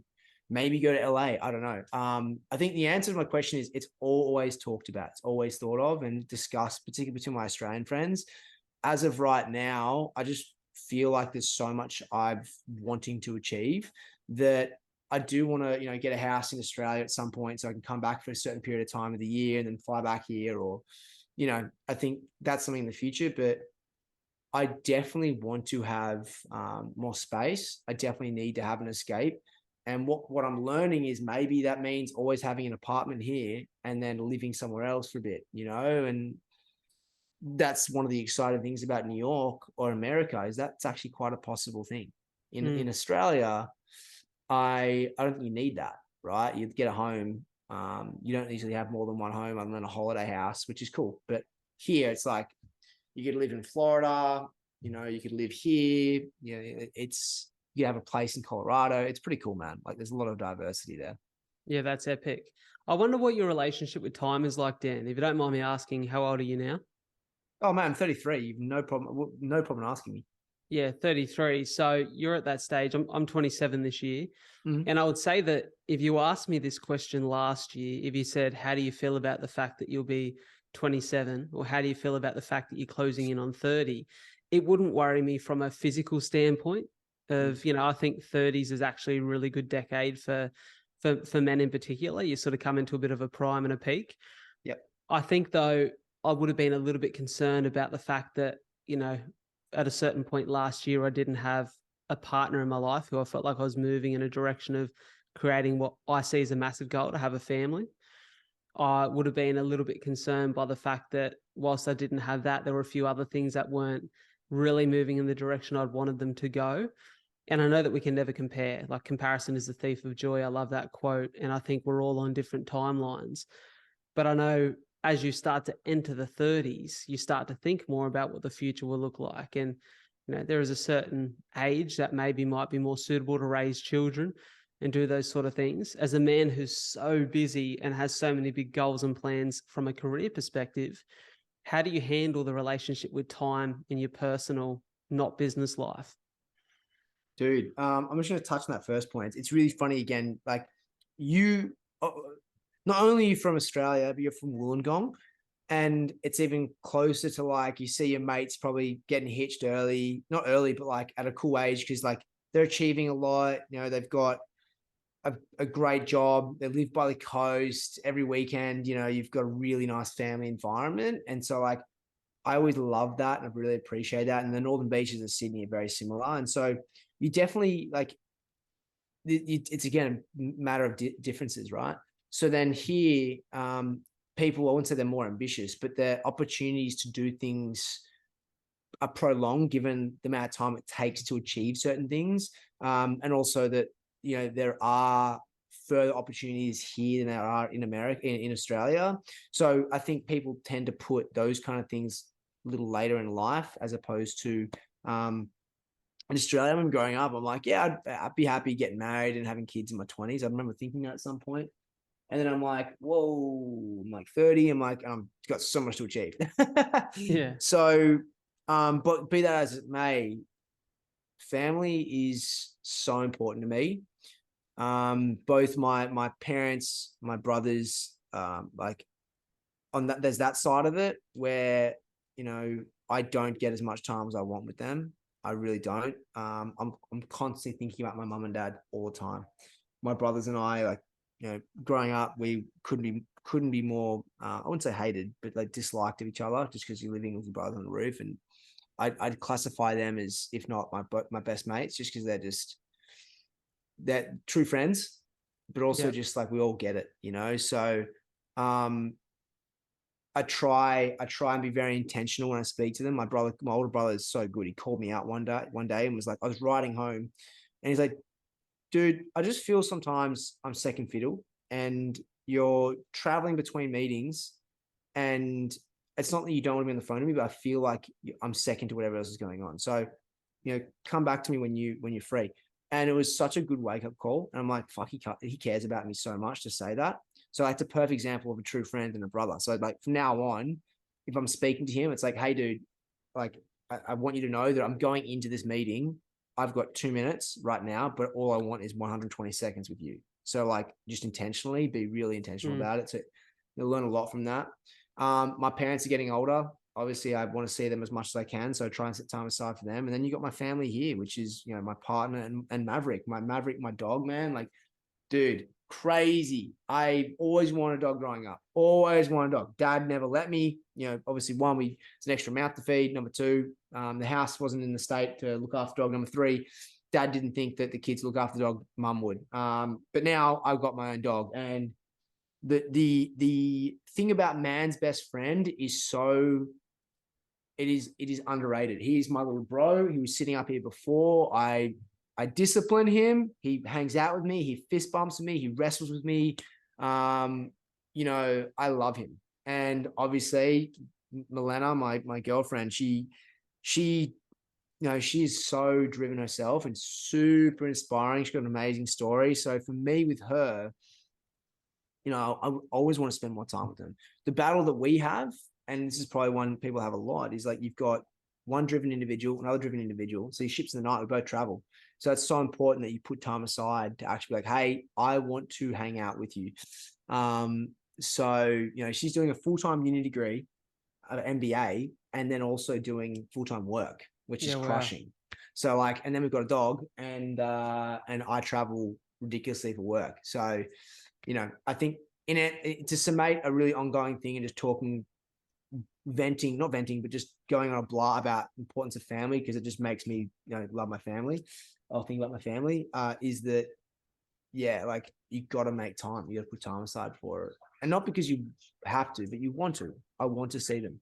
maybe go to LA. I don't know. I think the answer to my question is it's always talked about. It's always thought of and discussed, particularly between my Australian friends. As of right now, I just feel like there's so much I'm wanting to achieve that I do want to, get a house in Australia at some point so I can come back for a certain period of time of the year and then fly back here, or, I think that's something in the future, but I definitely want to have more space. I definitely need to have an escape. And what I'm learning is maybe that means always having an apartment here and then living somewhere else for a bit, and that's one of the exciting things about New York or America is that's actually quite a possible thing. In Australia, I don't think you need that, right? You get a home. You don't usually have more than one home other than a holiday house, which is cool. But here it's like you could live in Florida, you could live here. You have a place in Colorado. It's pretty cool, man. Like there's a lot of diversity there. Yeah, that's epic. I wonder what your relationship with time is like, Dan. If you don't mind me asking, how old are you now? Oh man, I'm 33. You've no problem asking me. Yeah, 33. So you're at that stage. I'm 27 this year. Mm-hmm. And I would say that if you asked me this question last year, if you said, how do you feel about the fact that you'll be 27, or how do you feel about the fact that you're closing in on 30, it wouldn't worry me from a physical standpoint of, I think 30s is actually a really good decade for men in particular. You sort of come into a bit of a prime and a peak. Yep. I think though, I would have been a little bit concerned about the fact that, at a certain point last year, I didn't have a partner in my life who I felt like I was moving in a direction of creating what I see as a massive goal to have a family. I would have been a little bit concerned by the fact that whilst I didn't have that, there were a few other things that weren't really moving in the direction I'd wanted them to go. And I know that we can never compare. Like, comparison is the thief of joy. I love that quote. And I think we're all on different timelines. But I know as you start to enter the 30s, you start to think more about what the future will look like. And, there is a certain age that maybe might be more suitable to raise children and do those sort of things. As a man who's so busy and has so many big goals and plans from a career perspective, how do you handle the relationship with time in your personal, not business life? Dude, I'm just going to touch on that first point. It's really funny again. Like, you, not only are you from Australia, but you're from Wollongong, and it's even closer to, like, you see your mates probably getting hitched early, not early, but like at a cool age, because like they're achieving a lot. They've got a great job. They live by the coast every weekend. You've got a really nice family environment, and so like I always love that, and I really appreciate that. And the northern beaches of Sydney are very similar, and so you definitely like it's again a matter of differences, right? So then here, people, I wouldn't say they're more ambitious, but their opportunities to do things are prolonged given the amount of time it takes to achieve certain things, and also that there are further opportunities here than there are in America, in Australia. So I think people tend to put those kind of things a little later in life, as opposed to in Australia. When growing up, I'm like, yeah, I'd be happy getting married and having kids in my 20s. I remember thinking that at some point. And then I'm like, whoa, I'm like 30. I'm like, I've got so much to achieve. Yeah. So, but be that as it may, family is so important to me. Both my parents, my brothers, like on that, there's that side of it where, I don't get as much time as I want with them. I really don't. I'm constantly thinking about my mum and dad all the time. My brothers and I, like, growing up, we couldn't be more, I wouldn't say hated, but like disliked of each other, just because you're living with your brother on the roof. And I'd classify them as, if not my best mates, just because they're true friends, but also Yeah. just like we all get it. So um I try and be very intentional when I speak to them. My older brother is so good. He called me out one day and was like, I was riding home, and he's like, dude, I just feel sometimes I'm second fiddle, and you're traveling between meetings, and it's not that you don't want to be on the phone to me, but I feel like I'm second to whatever else is going on. So, come back to me when you're free. And it was such a good wake up call. And I'm like, fuck, he cares about me so much to say that. So that's a perfect example of a true friend and a brother. So like from now on, if I'm speaking to him, it's like, hey, dude, like I want you to know that I'm going into this meeting. I've got 2 minutes right now, but all I want is 120 seconds with you. So like, just intentionally, be really intentional about it. So you'll learn a lot from that. My parents are getting older. Obviously, I want to see them as much as I can, so I try and set time aside for them. And then you got my family here, which is, my partner and Maverick, my dog, man. Like, dude, crazy. I always wanted a dog growing up. Always wanted a dog. Dad never let me. Obviously, one, it's an extra mouth to feed. Number two, the house wasn't in the state to look after dog. Number three, Dad didn't think that the kids look after the dog. Mum would. But now I've got my own dog, and the thing about man's best friend is it is underrated. He's my little bro. He was sitting up here before. I discipline him. He hangs out with me. He fist bumps with me. He wrestles with me. I love him. And obviously, Milena, my girlfriend, she she's so driven herself and super inspiring. She's got an amazing story. So for me, with her, I always want to spend more time with them. The battle that we have, and this is probably one people have a lot, is like you've got one driven individual, another driven individual. So your ships in the night, we both travel. So it's so important that you put time aside to actually be like, hey, I want to hang out with you. So, she's doing a full-time uni degree, MBA, and then also doing full-time work, which is Yeah. Wow. crushing. So like, and then we've got a dog, and I travel ridiculously for work. So, I think in it to summate a really ongoing thing and just talking not venting, but just going on a blah about importance of family, because it just makes me, love my family. I'll think about my family, is that, yeah, like you got to make time. You got to put time aside for it. And not because you have to, but you want to. I want to see them.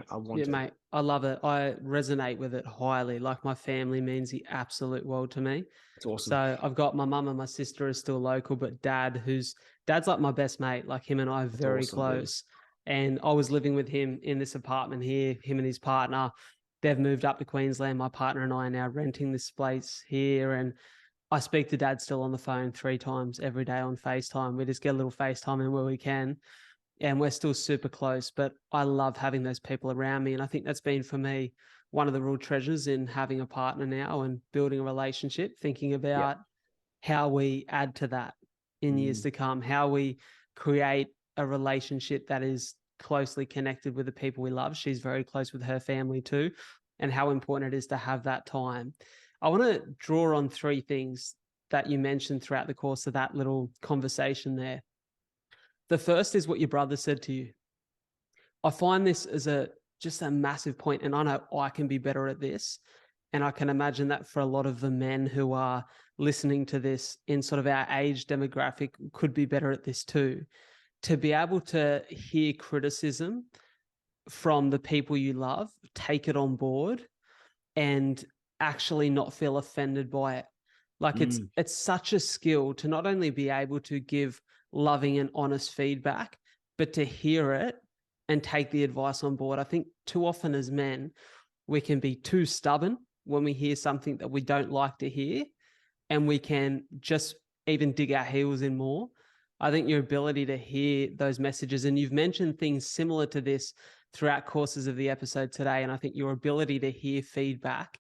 I want Yeah, to. mate, I love it. I resonate with it highly. Like my family means the absolute world to me. It's awesome. So I've got my mum and my sister are still local, but dad's like my best mate. Like him and I are That's very awesome, dude. close. And I was living with him in this apartment here, him and his partner. They've moved up to Queensland. My partner and I are now renting this place here. And I speak to dad still on the phone 3 times every day on FaceTime. We just get a little FaceTime in where we can, and we're still super close, but I love having those people around me. And I think that's been for me one of the real treasures in having a partner now and building a relationship, thinking Yeah. about how we add to that in years to come, how we create a relationship that is closely connected with the people we love. She's very close with her family too, and how important it is to have that time. I want to draw on 3 things that you mentioned throughout the course of that little conversation there. The first is what your brother said to you. I find this as just a massive point, and I know I can be better at this. And I can imagine that for a lot of the men who are listening to this in sort of our age demographic could be better at this too. To be able to hear criticism from the people you love, take it on board, and actually not feel offended by it. Like it's such a skill to not only be able to give loving and honest feedback, but to hear it and take the advice on board. I think too often as men, we can be too stubborn when we hear something that we don't like to hear, and we can just even dig our heels in more. I think your ability to hear those messages, and you've mentioned things similar to this throughout courses of the episode today, and I think your ability to hear feedback,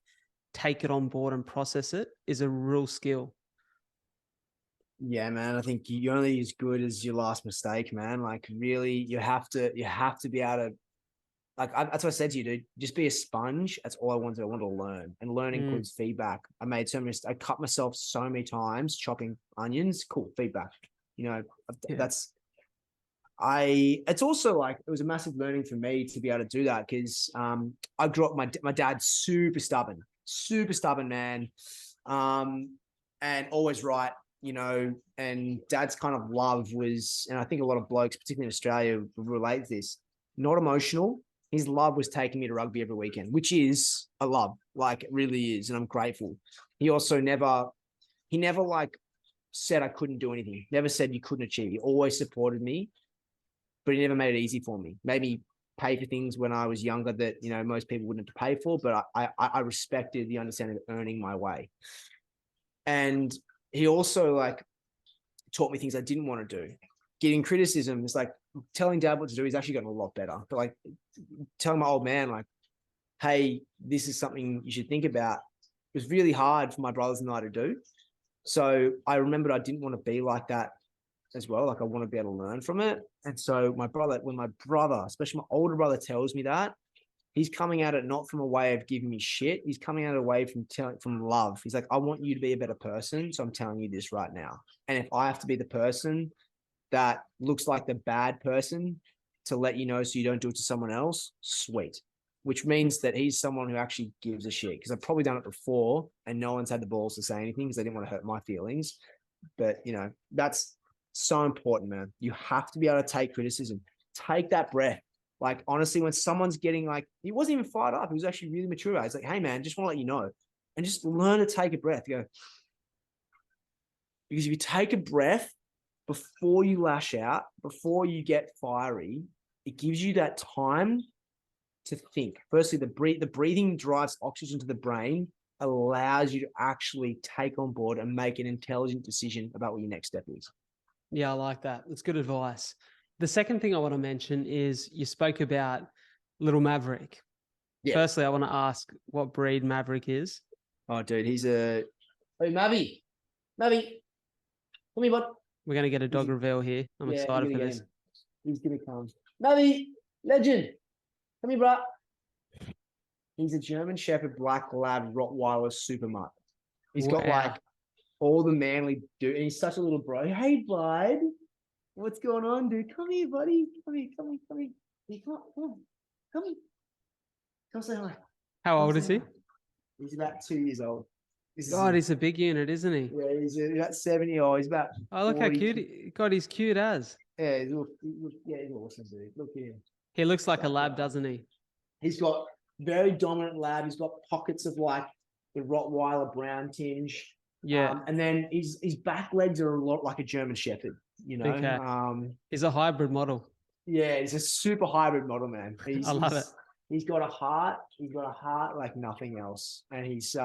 take it on board and process it is a real skill. Yeah, man. I think you're only as good as your last mistake, man. Like, really, you have to be able to. That's what I said to you, dude. Just be a sponge. That's all I wanted. I wanted to learn, and learn includes feedback. I made so many. I cut myself so many times chopping onions. Cool feedback. That's. It's also like it was a massive learning for me to be able to do that, because I grew up. My dad's super stubborn man, and always right. And dad's kind of love was, and I think a lot of blokes, particularly in Australia, relate to this, not emotional. His love was taking me to rugby every weekend, which is a love, like it really is. And I'm grateful. He also never like said I couldn't do anything, never said you couldn't achieve. He always supported me, but he never made it easy for me. Made me pay for things when I was younger that, most people wouldn't have to pay for, but I respected the understanding of earning my way. And he also like taught me things I didn't want to do. Getting criticism is like telling dad what to do. He's actually gotten a lot better. But like telling my old man, like, hey, this is something you should think about. It was really hard for my brothers and I to do. So I remembered I didn't want to be like that as well. Like I want to be able to learn from it. And so when my brother, especially my older brother, tells me that, he's coming at it not from a way of giving me shit. He's coming at it away from love. He's like, I want you to be a better person, so I'm telling you this right now. And if I have to be the person that looks like the bad person to let you know so you don't do it to someone else, sweet. Which means that he's someone who actually gives a shit, because I've probably done it before and no one's had the balls to say anything because they didn't want to hurt my feelings. But, that's so important, man. You have to be able to take criticism. Take that breath. Like, honestly, when someone's getting like, he wasn't even fired up. He was actually really mature. He's like, hey, man, just want to let you know. And just learn to take a breath. Go. Because if you take a breath before you lash out, before you get fiery, it gives you that time to think. Firstly, the breathing drives oxygen to the brain, allows you to actually take on board and make an intelligent decision about what your next step is. Yeah, I like that. That's good advice. The second thing I want to mention is you spoke about little Maverick. Yeah. Firstly, I want to ask what breed Maverick is. Oh, dude, he's a... Hey, Mavi, come here, bud. We're going to get a dog reveal here. I'm excited for this. He's going to come. Mavi, legend. Come here, bro. He's a German Shepherd Black Lab Rottweiler super mutt. He's got like all the manly dude, and he's such a little bro. Hey, bud. What's going on, dude? Come here, buddy. Come here. Come on. Come say hi. How Come old say is he? hi. He's about 2 years old. This is God, him. he's a big unit, isn't he? Yeah, he's about 70 old. He's about Oh, look how 40. cute. God, he's cute as. Yeah, he's awesome, dude. Look at him. He looks like a So, lab, doesn't he? he's got very dominant lab. He's got pockets of like the Rottweiler brown tinge. Yeah. And then his back legs are a lot like a German Shepherd, you know. Okay. He's a hybrid model. Yeah, he's a super hybrid model, man. I love it. He's got a heart. He's got a heart like nothing else, and he's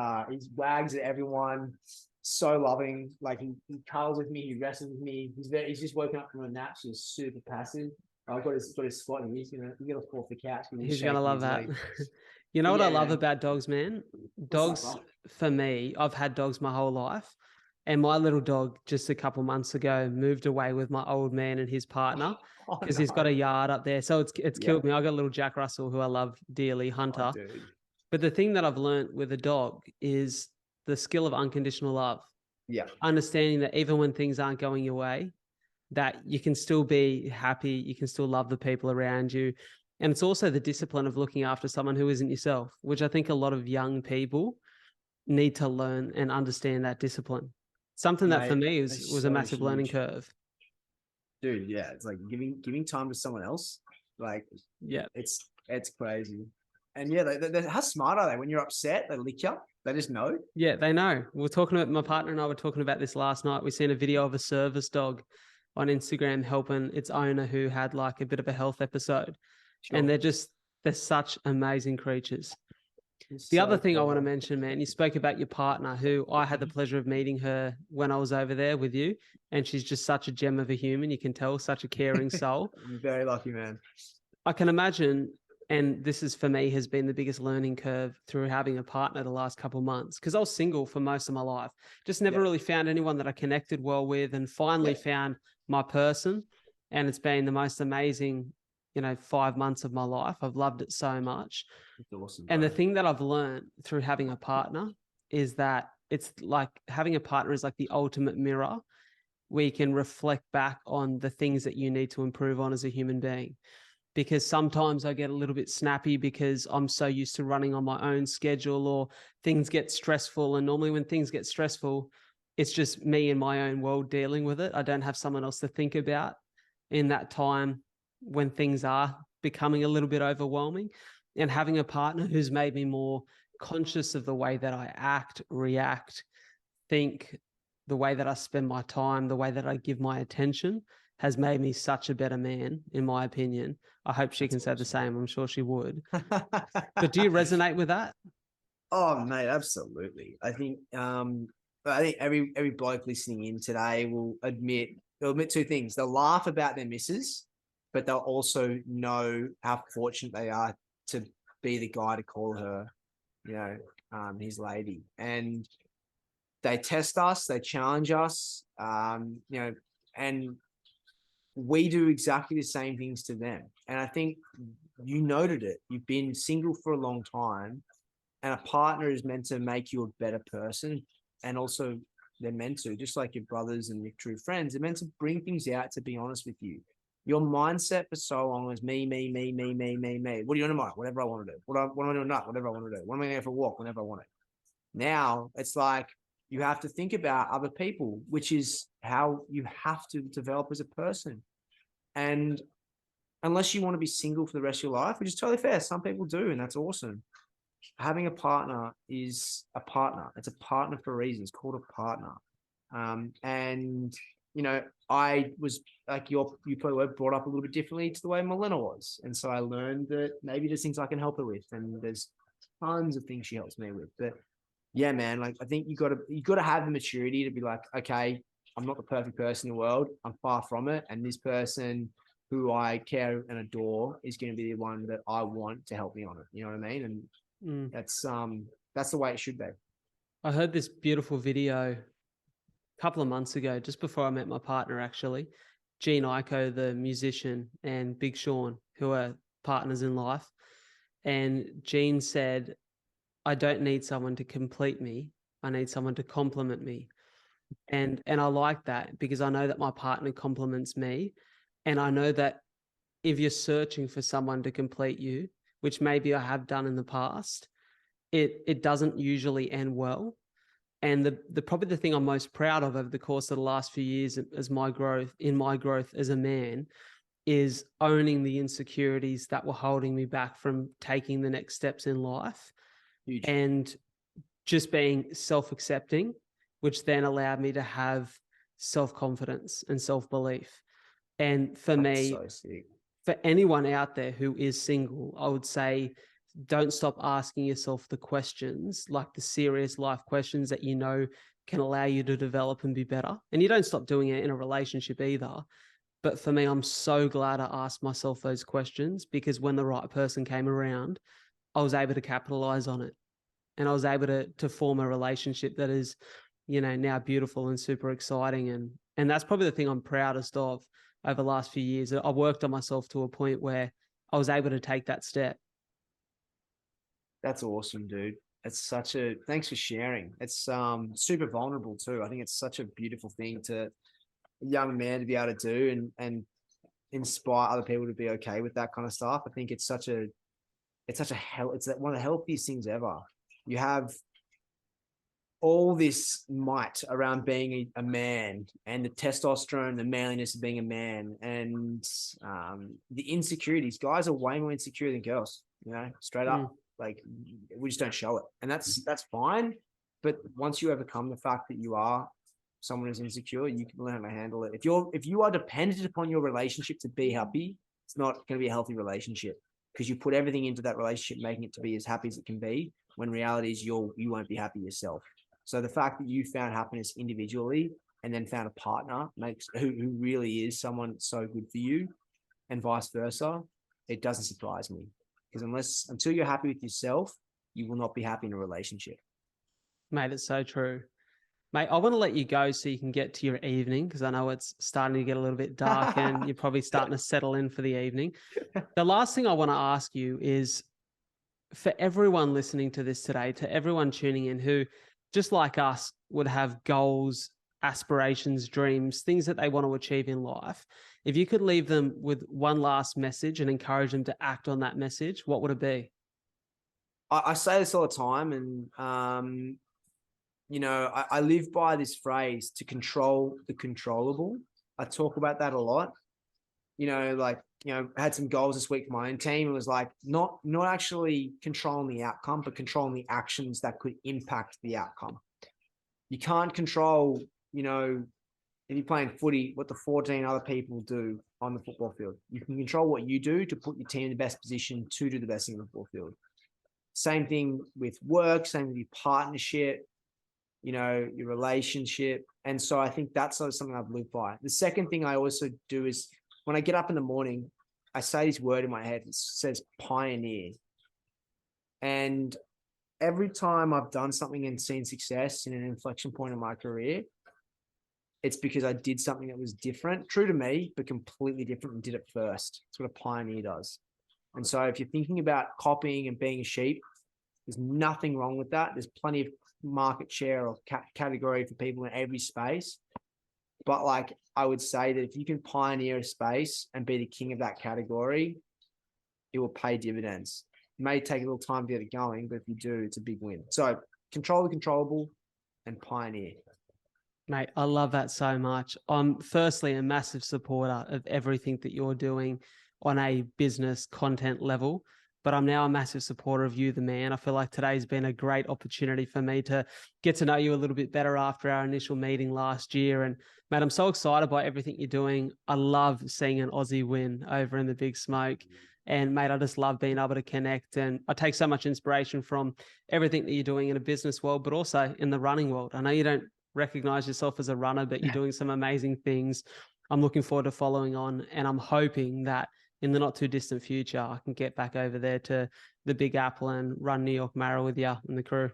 wags at everyone. So loving. Like he cuddles with me. He wrestles with me. He's just woken up from a nap. So he's super passive. I've got his spot, and he's gonna fall off the couch. He's gonna love that. You know But what yeah, I love man. about dogs, man? What's Dogs, up, bro? for me, I've had dogs my whole life. And my little dog just a couple months ago moved away with my old man and his partner Oh, because he's got no. a yard up there. So it's Yeah. killed me. I got a little Jack Russell who I love dearly, Oh, Hunter. dude. But the thing that I've learned with a dog is the skill of unconditional love. Yeah. Understanding that even when things aren't going your way, that you can still be happy, you can still love the people around you. And it's also the discipline of looking after someone who isn't yourself, which I think a lot of young people need to learn and understand that discipline. Something that for Mate, me it's was a so massive learning huge. curve. Dude, yeah. It's like giving time to someone else. Like, Yeah. it's crazy. And yeah, how smart are they? When you're upset, they lick you. They just know. Yeah, they know. We were talking about, my partner and I were talking about this last night. We seen a video of a service dog on Instagram helping its owner who had like a bit of a health episode. Sure. And they're such amazing creatures. It's The so other thing I want to cool. mention, man, you spoke about your partner, who I had the pleasure of meeting her when I was over there with you. And she's just such a gem of a human. You can tell, such a caring soul. I'm very lucky, man. I can imagine, and this is for me, has been the biggest learning curve through having a partner the last couple of months, because I was single for most of my life. Just never really found anyone that I connected well with, and finally found my person. And it's been the most amazing, 5 months of my life. I've loved it so much. It's awesome. And the Bro. thing that I've learned through having a partner is that it's like having a partner is like the ultimate mirror where you can reflect back on the things that you need to improve on as a human being. Because sometimes I get a little bit snappy because I'm so used to running on my own schedule, or things get stressful. And normally when things get stressful, it's just me in my own world dealing with it. I don't have someone else to think about in that time when things are becoming a little bit overwhelming. And having a partner who's made me more conscious of the way that I act, react, think, the way that I spend my time, the way that I give my attention has made me such a better man, in my opinion. I hope she can say the same. I'm sure she would. But do you resonate with that? Oh, mate, absolutely. I think every bloke listening in today they'll admit two things. They'll laugh about their misses, but they'll also know how fortunate they are to be the guy to call her, his lady. And they test us, they challenge us, and we do exactly the same things to them. And I think you noted it. You've been single for a long time, and a partner is meant to make you a better person. And also they're meant to, just like your brothers and your true friends, they're meant to bring things out, to be honest with you. Your mindset for so long was me. What do you want tomorrow? Whatever I want to do. What am I doing tonight? Whatever I want to do. When am I going for a walk? Whenever I want to. Now it's like you have to think about other people, which is how you have to develop as a person. And unless you want to be single for the rest of your life, which is totally fair. Some people do, and that's awesome. Having a partner is a partner. It's a partner for a reason. It's called a partner. And I was like you probably were brought up a little bit differently to the way Melina was. And so I learned that maybe there's things I can help her with. And there's tons of things she helps me with. But yeah, man, like I think you gotta have the maturity to be like, okay, I'm not the perfect person in the world. I'm far from it. And this person who I care and adore is going to be the one that I want to help me on it. You know what I mean? And that's the way it should be. I heard this beautiful video a couple of months ago, just before I met my partner, actually. Gene Ico, the musician, and Big Sean, who are partners in life. And Gene said, I don't need someone to complete me. I need someone to complement me. And I like that because I know that my partner complements me. And I know that if you're searching for someone to complete you, which maybe I have done in the past, it doesn't usually end well. And the probably the thing I'm most proud of over the course of the last few years as my growth as a man is owning the insecurities that were holding me back from taking the next steps in life, Huge. and just being self-accepting, which then allowed me to have self-confidence and self-belief. And for That's me, so sick. for anyone out there who is single, I would say don't stop asking yourself the questions, like the serious life questions that you know can allow you to develop and be better. And you don't stop doing it in a relationship either. But for me, I'm so glad I asked myself those questions, because when the right person came around, I was able to capitalize on it. And I was able to form a relationship that is, now beautiful and super exciting. And that's probably the thing I'm proudest of over the last few years. I worked on myself to a point where I was able to take that step. That's awesome, dude. Thanks for sharing. It's super vulnerable too. I think it's such a beautiful thing to a young man to be able to do and inspire other people to be okay with that kind of stuff. I think it's one of the healthiest things ever. You have all this might around being a man, and the testosterone, the manliness of being a man, and the insecurities. Guys are way more insecure than girls, straight up. Like, we just don't show it. And that's fine. But once you overcome the fact that you are someone who's insecure, you can learn how to handle it. If you are dependent upon your relationship to be happy, it's not going to be a healthy relationship, because you put everything into that relationship, making it to be as happy as it can be, when reality is you won't be happy yourself. So the fact that you found happiness individually and then found a partner who really is someone so good for you, and vice versa, it doesn't surprise me. Because until you're happy with yourself, you will not be happy in a relationship. Mate, it's so true. Mate, I want to let you go so you can get to your evening, because I know it's starting to get a little bit dark and you're probably starting to settle in for the evening. The last thing I want to ask you is, for everyone listening to this today, to everyone tuning in who, just like us, would have goals, aspirations, dreams, things that they want to achieve in life, if you could leave them with one last message and encourage them to act on that message, what would it be? I say this all the time, and I live by this phrase, to control the controllable. I talk about that a lot. I had some goals this week for my own team. It was like not actually controlling the outcome, but controlling the actions that could impact the outcome. You can't control, if you're playing footy, what the 14 other people do on the football field. You can control what you do to put your team in the best position to do the best thing on the football field. Same thing with work, same with your partnership, your relationship. And so I think that's something I've lived by. The second thing I also do is, when I get up in the morning, I say this word in my head. It says pioneer. And every time I've done something and seen success in an inflection point in my career, it's because I did something that was different, true to me, but completely different, and did it first. That's what a pioneer does. And so if you're thinking about copying and being a sheep, there's nothing wrong with that. There's plenty of market share or category for people in every space. But I would say that if you can pioneer a space and be the king of that category, it will pay dividends. It may take a little time to get it going, but if you do, it's a big win. So control the controllable and pioneer. Mate, I love that so much. I'm firstly a massive supporter of everything that you're doing on a business content level, but I'm now a massive supporter of you, the man. I feel like today's been a great opportunity for me to get to know you a little bit better after our initial meeting last year. And mate, I'm so excited by everything you're doing. I love seeing an Aussie win over in the Big Smoke. And mate, I just love being able to connect. And I take so much inspiration from everything that you're doing in a business world, but also in the running world. I know you don't recognize yourself as a runner, but you're doing some amazing things. I'm looking forward to following on, and I'm hoping that in the not too distant future, I can get back over there to the Big Apple and run New York Marathon with you and the crew.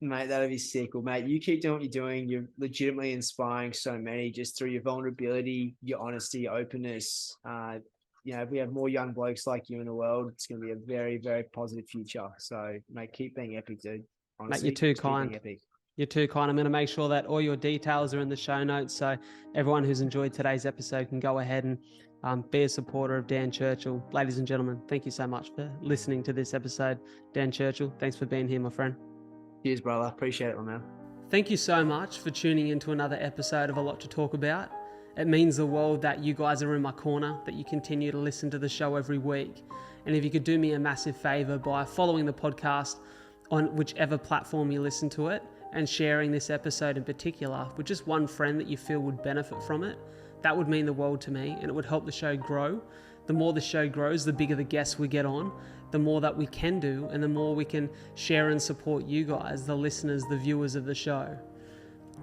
Mate, that'd be sick. Well, mate, you keep doing what you're doing. You're legitimately inspiring so many just through your vulnerability, your honesty, openness. If we have more young blokes like you in the world, it's going to be a very, very positive future. So, mate, keep being epic, dude. Honestly, Mate, you're too just keep being kind. epic. You're too kind. I'm going to make sure that all your details are in the show notes, so everyone who's enjoyed today's episode can go ahead and be a supporter of Dan Churchill. Ladies and gentlemen, thank you so much for listening to this episode. Dan Churchill, thanks for being here, my friend. Cheers, brother. Appreciate it, my man. Thank you so much for tuning into another episode of A Lot to Talk About. It means the world that you guys are in my corner, that you continue to listen to the show every week. And if you could do me a massive favor by following the podcast on whichever platform you listen to it, and sharing this episode in particular with just one friend that you feel would benefit from it, that would mean the world to me, and it would help the show grow. The more the show grows, the bigger the guests we get on, the more that we can do, and the more we can share and support you guys, the listeners, the viewers of the show.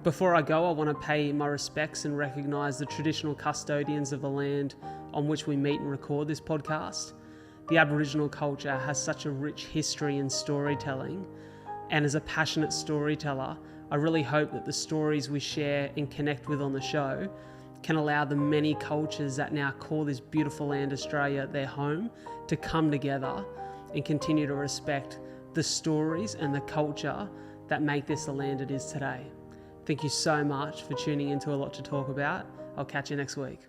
Before I go, I want to pay my respects and recognize the traditional custodians of the land on which we meet and record this podcast. The Aboriginal culture has such a rich history and storytelling, and as a passionate storyteller, I really hope that the stories we share and connect with on the show can allow the many cultures that now call this beautiful land Australia their home to come together and continue to respect the stories and the culture that make this the land it is today. Thank you so much for tuning into A Lot to Talk About. I'll catch you next week.